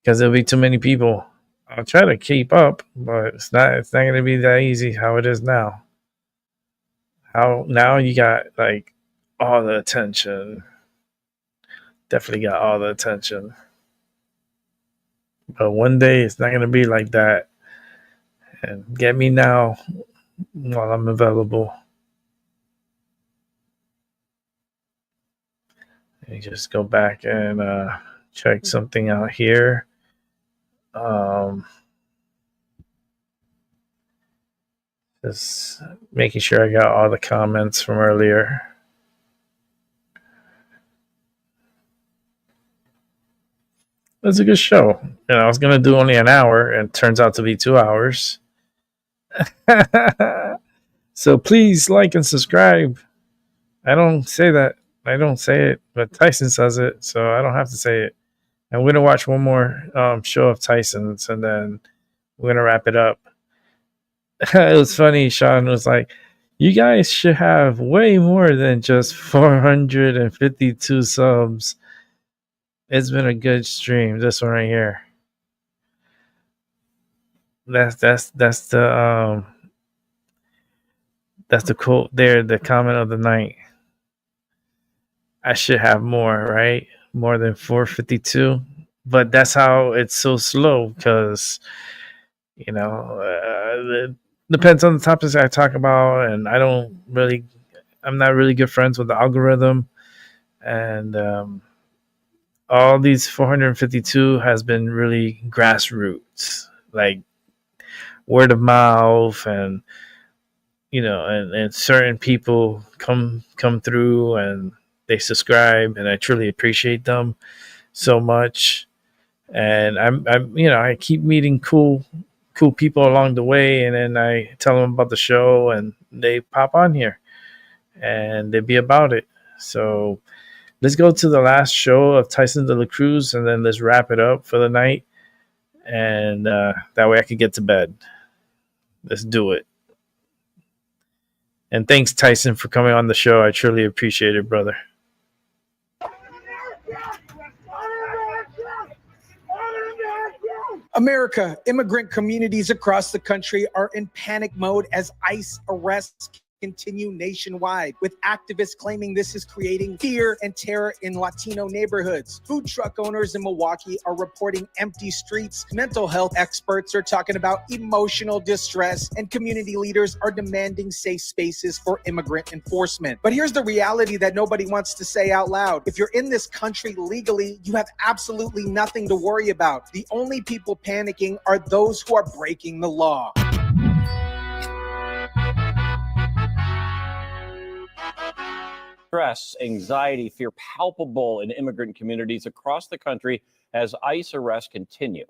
because there'll be too many people. I'll try to keep up, but it's not going to be that easy how it is now. How now you got like all the attention. Definitely got all the attention. But one day it's not going to be like that. And get me now while I'm available. Let me just go back and check something out here. Just making sure I got all the comments from earlier. It was a good show. You know, I was going to do only an hour, and it turns out to be 2 hours. So please like and subscribe. I don't say that. I don't say it, but Tyson says it, so I don't have to say it. I'm going to watch one more show of Tyson's, and then we're going to wrap it up. It was funny. Sean was like, you guys should have way more than just 452 subs. It's been a good stream. This one right here. That's the quote there, the comment of the night. I should have more, right? More than 452. But that's how it's so slow, because, you know, it depends on the topics I talk about, and I'm not really good friends with the algorithm. And all these 452 has been really grassroots, like word of mouth, and, you know, and certain people come through and they subscribe, and I truly appreciate them so much. And I'm you know, I keep meeting cool people along the way, and then I tell them about the show, and they pop on here and they be about it. So let's go to the last show of Tyson De La Cruz, and then let's wrap it up for the night, and that way I can get to bed. Let's do it. And thanks, Tyson, for coming on the show. I truly appreciate it, brother. America, immigrant communities across the country are in panic mode as ICE arrests continue nationwide, with activists claiming this is creating fear and terror in Latino neighborhoods. Food truck owners in Milwaukee are reporting empty streets. Mental health experts are talking about emotional distress, and community leaders are demanding safe spaces for immigrant enforcement. But here's the reality that nobody wants to say out loud. If you're in this country legally, you have absolutely nothing to worry about. The only people panicking are those who are breaking the law. Stress, anxiety, fear palpable in immigrant communities across the country as ICE arrests continue.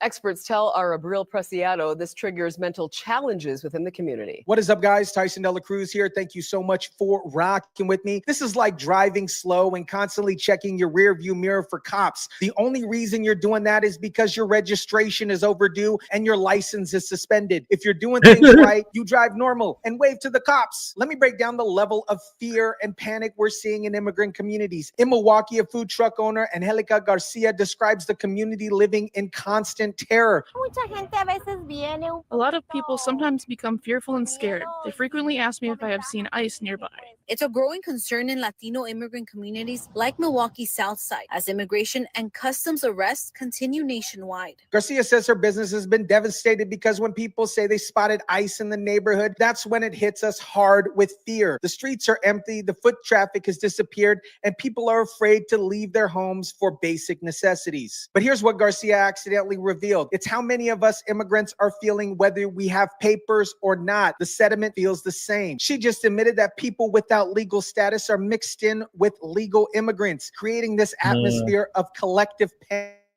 Experts tell our Abril Preciado this triggers mental challenges within the community. What is up, guys? Tyson Dela Cruz here. Thank you so much for rocking with me. This is like driving slow and constantly checking your rear view mirror for cops. The only reason you're doing that is because your registration is overdue and your license is suspended. If you're doing things right, you drive normal and wave to the cops. Let me break down the level of fear and panic we're seeing in immigrant communities. In Milwaukee, a food truck owner, Angelica Garcia, describes the community living in constant terror. A lot of people sometimes become fearful and scared. They frequently ask me if I have seen ICE nearby. It's a growing concern in Latino immigrant communities like Milwaukee's South Side as immigration and customs arrests continue nationwide. Garcia says her business has been devastated because when people say they spotted ICE in the neighborhood, that's when it hits us hard with fear. The streets are empty, the foot traffic has disappeared, and people are afraid to leave their homes for basic necessities. But here's what Garcia accidentally revealed. It's how many of us immigrants are feeling whether we have papers or not. The sentiment feels the same. She just admitted that people without legal status are mixed in with legal immigrants, creating this atmosphere of collective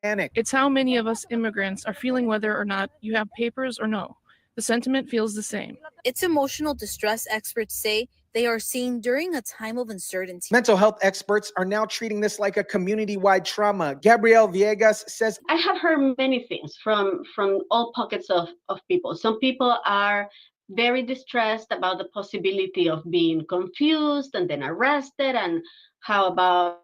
panic. It's how many of us immigrants are feeling whether or not you have papers or no. The sentiment feels the same. It's emotional distress, experts say, they are seeing during a time of uncertainty. Mental health experts are now treating this like a community-wide trauma. Gabrielle Villegas says, I have heard many things from all pockets of people. Some people are very distressed about the possibility of being confused and then arrested, and how about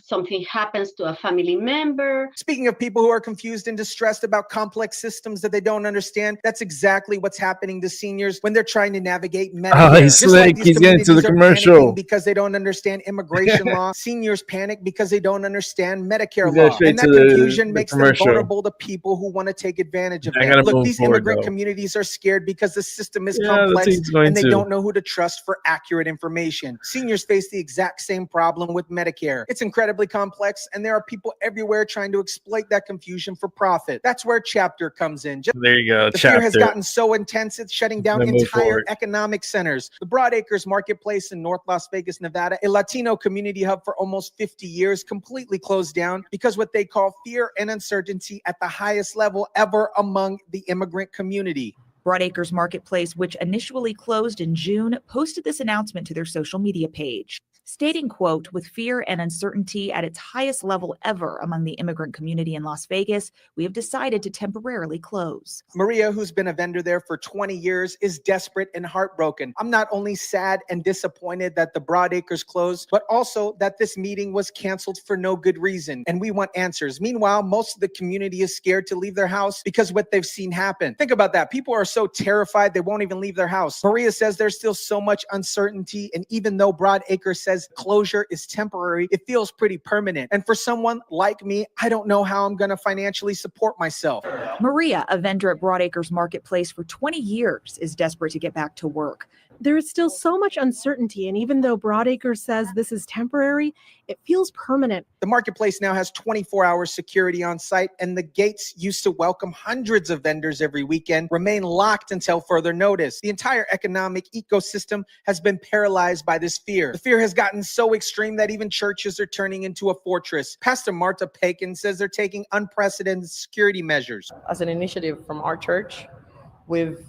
something happens to a family member. Speaking of people who are confused and distressed about complex systems that they don't understand, that's exactly what's happening to seniors when they're trying to navigate Medicare. Oh, he's slick. He's getting to the commercial. Because they don't understand immigration law. Seniors panic because they don't understand Medicare law. And that confusion makes them vulnerable to people who want to take advantage of them. Look, these immigrant communities are scared because the system is complex and they don't know who to trust for accurate information. Seniors face the exact same problem with Medicare. It's incredibly complex, and there are people everywhere trying to exploit that confusion for profit. That's where Chapter comes in. There you go. The fear has gotten so intense, it's shutting down entire economic centers. The Broadacres Marketplace in North Las Vegas, Nevada, a Latino community hub for almost 50 years, completely closed down because what they call fear and uncertainty at the highest level ever among the immigrant community. Broadacres Marketplace, which initially closed in June, posted this announcement to their social media page, stating, quote, with fear and uncertainty at its highest level ever among the immigrant community in Las Vegas, we have decided to temporarily close. Maria, who's been a vendor there for 20 years, is desperate and heartbroken. I'm not only sad and disappointed that the Broadacres closed, but also that this meeting was canceled for no good reason, and we want answers. Meanwhile, most of the community is scared to leave their house because what they've seen happen. Think about that. People are so terrified they won't even leave their house. Maria says there's still so much uncertainty, and even though Broadacre says closure is temporary, it feels pretty permanent. And for someone like me, I don't know how I'm going to financially support myself. Maria, a vendor at Broadacres Marketplace for 20 years, is desperate to get back to work. There is still so much uncertainty, and even though Broadacre says this is temporary, it feels permanent. The marketplace now has 24-hour security on site, and the gates used to welcome hundreds of vendors every weekend remain locked until further notice. The entire economic ecosystem has been paralyzed by this fear. The fear has gotten so extreme that even churches are turning into a fortress. Pastor Marta Pakin says they're taking unprecedented security measures. As an initiative from our church, we've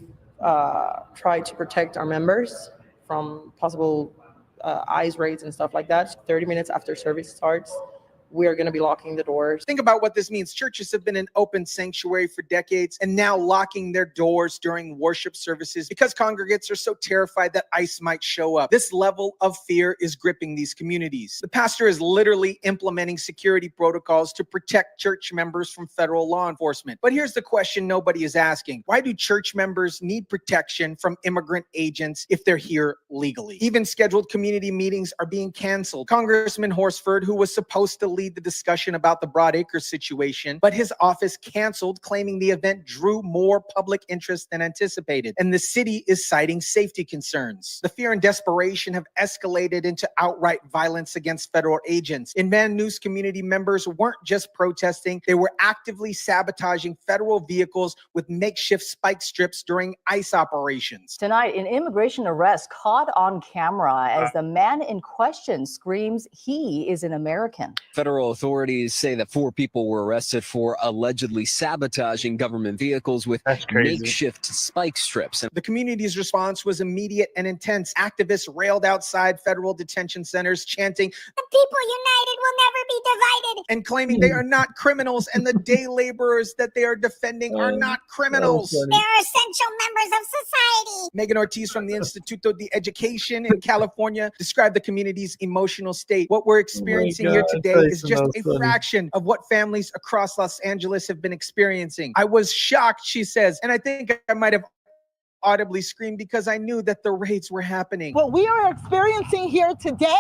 tried to protect our members from possible ICE raids and stuff like that. 30 minutes after service starts, we are going to be locking the doors. Think about what this means. Churches have been an open sanctuary for decades and now locking their doors during worship services because congregants are so terrified that ICE might show up. This level of fear is gripping these communities. The pastor is literally implementing security protocols to protect church members from federal law enforcement. But here's the question nobody is asking. Why do church members need protection from immigrant agents if they're here legally? Even scheduled community meetings are being canceled. Congressman Horsford, who was supposed to lead the discussion about the Broadacre situation, but his office canceled, claiming the event drew more public interest than anticipated. And the city is citing safety concerns. The fear and desperation have escalated into outright violence against federal agents. In Van Nuys, community members weren't just protesting, they were actively sabotaging federal vehicles with makeshift spike strips during ICE operations. Tonight, an immigration arrest caught on camera as the man in question screams he is an American. Federal authorities say that 4 people were arrested for allegedly sabotaging government vehicles with makeshift spike strips. The community's response was immediate and intense. Activists railed outside federal detention centers chanting, "The people united will never be divided," and claiming they are not criminals and the day laborers that they are defending are not criminals. They're essential members of society. Megan Ortiz from the Instituto de Education in California described the community's emotional state. What we're experiencing here today is just a fraction of what families across Los Angeles have been experiencing. I was shocked, she says, and I think I might have audibly screamed because I knew that the raids were happening. What we are experiencing here today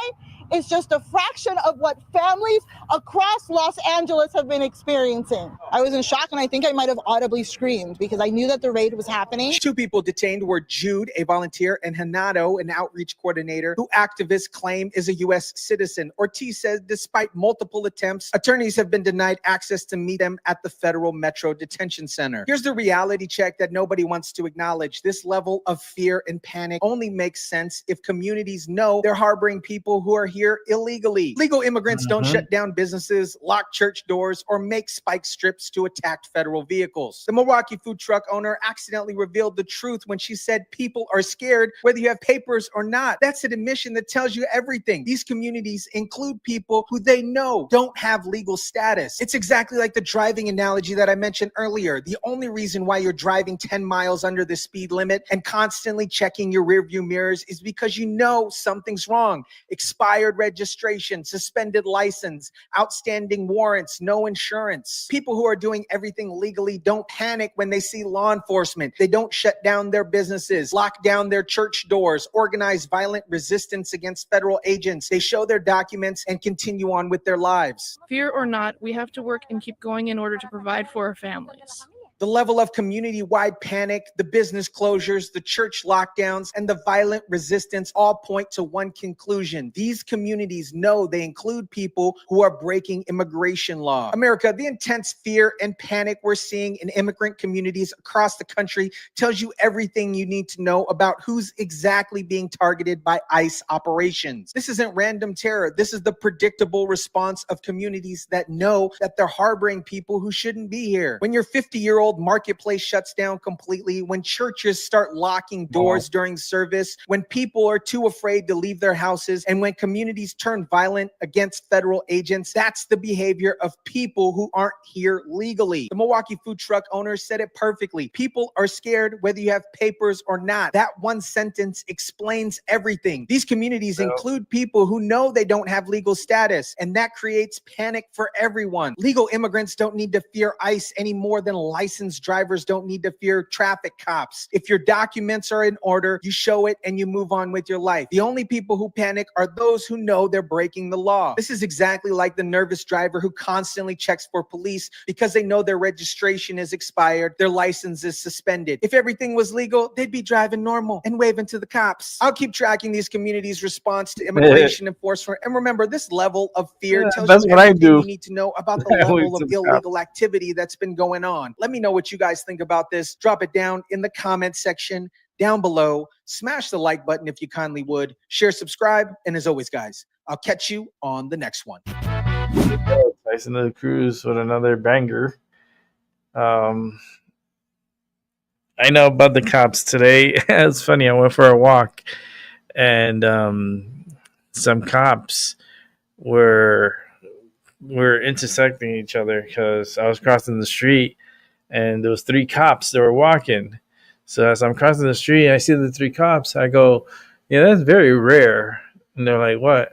is just a fraction of what families across Los Angeles have been experiencing. I was in shock, and I think I might have audibly screamed because I knew that the raid was happening. 2 people detained were Jude, a volunteer, and Hanato, an outreach coordinator, who activists claim is a U.S. citizen. Ortiz says despite multiple attempts, attorneys have been denied access to meet them at the Federal Metro Detention Center. Here's the reality check that nobody wants to acknowledge. This level of fear and panic only makes sense if communities know they're harboring people who are here illegally. Legal immigrants don't shut down businesses, lock church doors, or make spike strips to attack federal vehicles. The Milwaukee food truck owner accidentally revealed the truth when she said people are scared whether you have papers or not. That's an admission that tells you everything. These communities include people who they know don't have legal status. It's exactly like the driving analogy that I mentioned earlier. The only reason why you're driving 10 miles under the speed limit and constantly checking your rearview mirrors is because you know something's wrong. Expired registration, suspended license, outstanding warrants, no insurance. People who are doing everything legally don't panic when they see law enforcement. They don't shut down their businesses, lock down their church doors, organize violent resistance against federal agents. They show their documents and continue on with their lives. Fear or not, we have to work and keep going in order to provide for our families. The level of community-wide panic, the business closures, the church lockdowns, and the violent resistance all point to one conclusion. These communities know they include people who are breaking immigration law. America, the intense fear and panic we're seeing in immigrant communities across the country tells you everything you need to know about who's exactly being targeted by ICE operations. This isn't random terror. This is the predictable response of communities that know that they're harboring people who shouldn't be here. When your 50-year-old marketplace shuts down completely, when churches start locking doors during service, when people are too afraid to leave their houses, and when communities turn violent against federal agents, that's the behavior of people who aren't here legally. The Milwaukee food truck owner said it perfectly. People are scared whether you have papers or not. That one sentence explains everything. These communities include people who know they don't have legal status, and that creates panic for everyone. Legal immigrants don't need to fear ICE any more than licensed drivers don't need to fear traffic cops. If your documents are in order, you show it and you move on with your life. The only people who panic are those who know they're breaking the law. This is exactly like the nervous driver who constantly checks for police because they know their registration is expired, their license is suspended. If everything was legal, they'd be driving normal and waving to the cops. I'll keep tracking these communities' response to immigration enforcement. And remember, this level of fear tells you everything you need to know about the level of illegal activity that's been going on. Let me know what you guys think about this. Drop it down in the comment section down below. Smash the like button if you kindly would. Share, subscribe, and as always, guys, I'll catch you on the next one. Tyson of the Cruz with another banger. I know about the cops today. It's funny. I went for a walk, and some cops were were intersecting each other because I was crossing the street and there was 3 cops that were walking. So as I'm crossing the street, I see the 3 cops. I go, "Yeah, that's very rare." And they're like, "What?"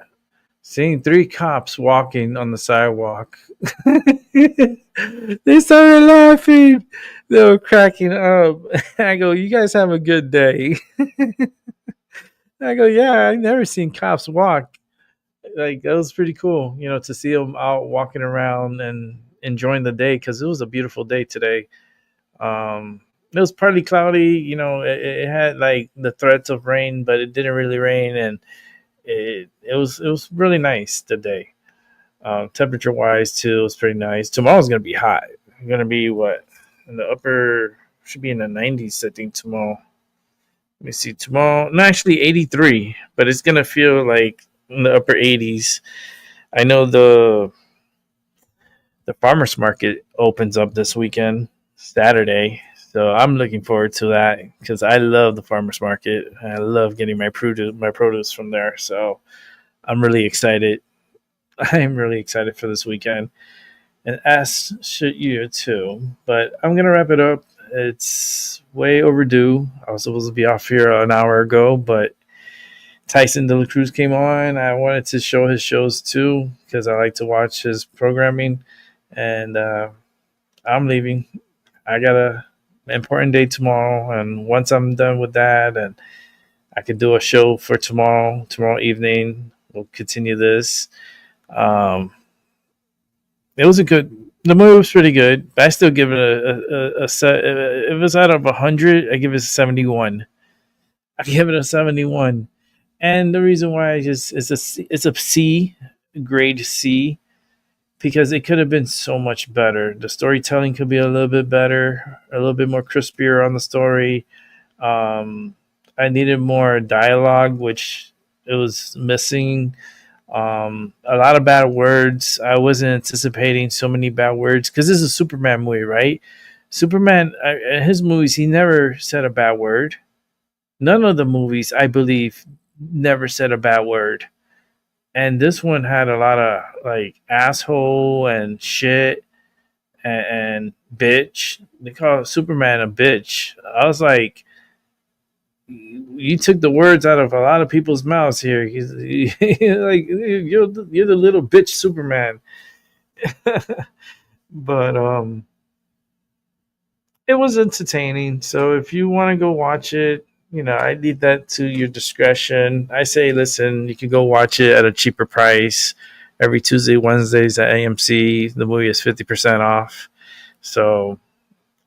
Seeing 3 cops walking on the sidewalk. They started laughing. They were cracking up. I go, "You guys have a good day." I go, "Yeah, I've never seen cops walk." Like, that was pretty cool, to see them out walking around and enjoying the day because it was a beautiful day today. It was partly cloudy, it had like the threats of rain, but it didn't really rain, and it was really nice today. Temperature wise too, it was pretty nice. Tomorrow's gonna be hot. It's gonna be what, in the upper, should be in the 90s, I think, tomorrow. Let me see, tomorrow, no, actually 83, but it's gonna feel like in the upper 80s. I know the farmers market opens up this weekend, Saturday. So I'm looking forward to that because I love the farmers market. I love getting my produce from there. So I'm really excited. I'm really excited for this weekend, and as should you too. But I'm gonna wrap it up. It's way overdue. I was supposed to be off here an hour ago, but Tyson De La Cruz came on. I wanted to show his shows too because I like to watch his programming, and I'm leaving. I got a important day tomorrow, and once I'm done with that, and I could do a show for tomorrow evening. We'll continue this. Um, it was the movie was pretty good, but I still give it a set. If it was out of 100, I give it a 71. I give it a 71, and the reason why it's a C, grade C, because it could have been so much better. The storytelling could be a little bit better, a little bit more crispier on the story. I needed more dialogue, which it was missing. A lot of bad words. I wasn't anticipating so many bad words because this is a Superman movie, right? Superman, in his movies, he never said a bad word. None of the movies, I believe, never said a bad word. And this one had a lot of like asshole and shit and bitch. They call Superman a bitch. I was like, you took the words out of a lot of people's mouths here. Like, you're the little bitch Superman. But it was entertaining. So if you want to go watch it, I leave that to your discretion. I say, listen, you can go watch it at a cheaper price. Every Tuesday, Wednesdays at AMC, the movie is 50% off. So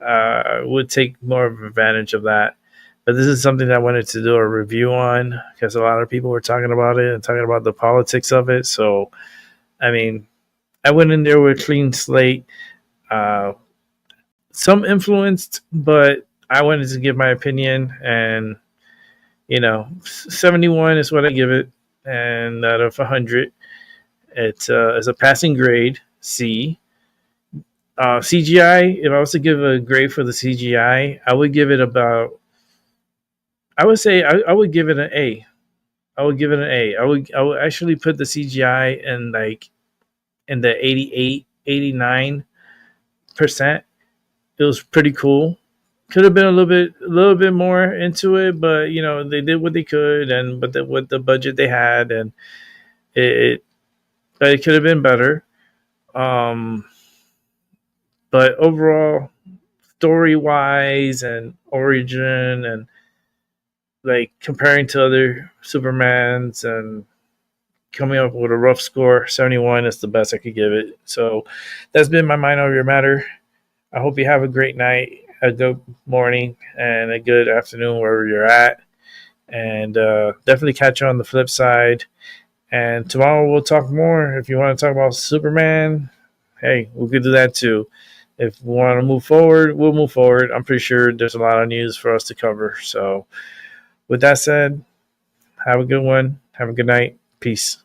I would take more of advantage of that. But this is something that I wanted to do a review on because a lot of people were talking about it and talking about the politics of it. So, I mean, I went in there with a clean slate. Some influenced, but I wanted to give my opinion, and 71 is what I give it, and out of 100, it's a passing grade C. CGI, if I was to give a grade for the CGI, I would give it about, I would say I would give it an A. I would give it an A. I would actually put the CGI in the 88, 89%. It was pretty cool. Could have been a little bit more into it, but they did what they could, and with the budget they had, and but it could have been better. But overall, story wise and origin, and like comparing to other Supermans and coming up with a rough score, 71 is the best I could give it. So that's been my Mind Over Your Matter. I hope you have a great night, a good morning, and a good afternoon wherever you're at. And definitely catch you on the flip side. And tomorrow we'll talk more. If you want to talk about Superman, hey, we could do that too. If we want to move forward, we'll move forward. I'm pretty sure there's a lot of news for us to cover. So with that said, have a good one. Have a good night. Peace.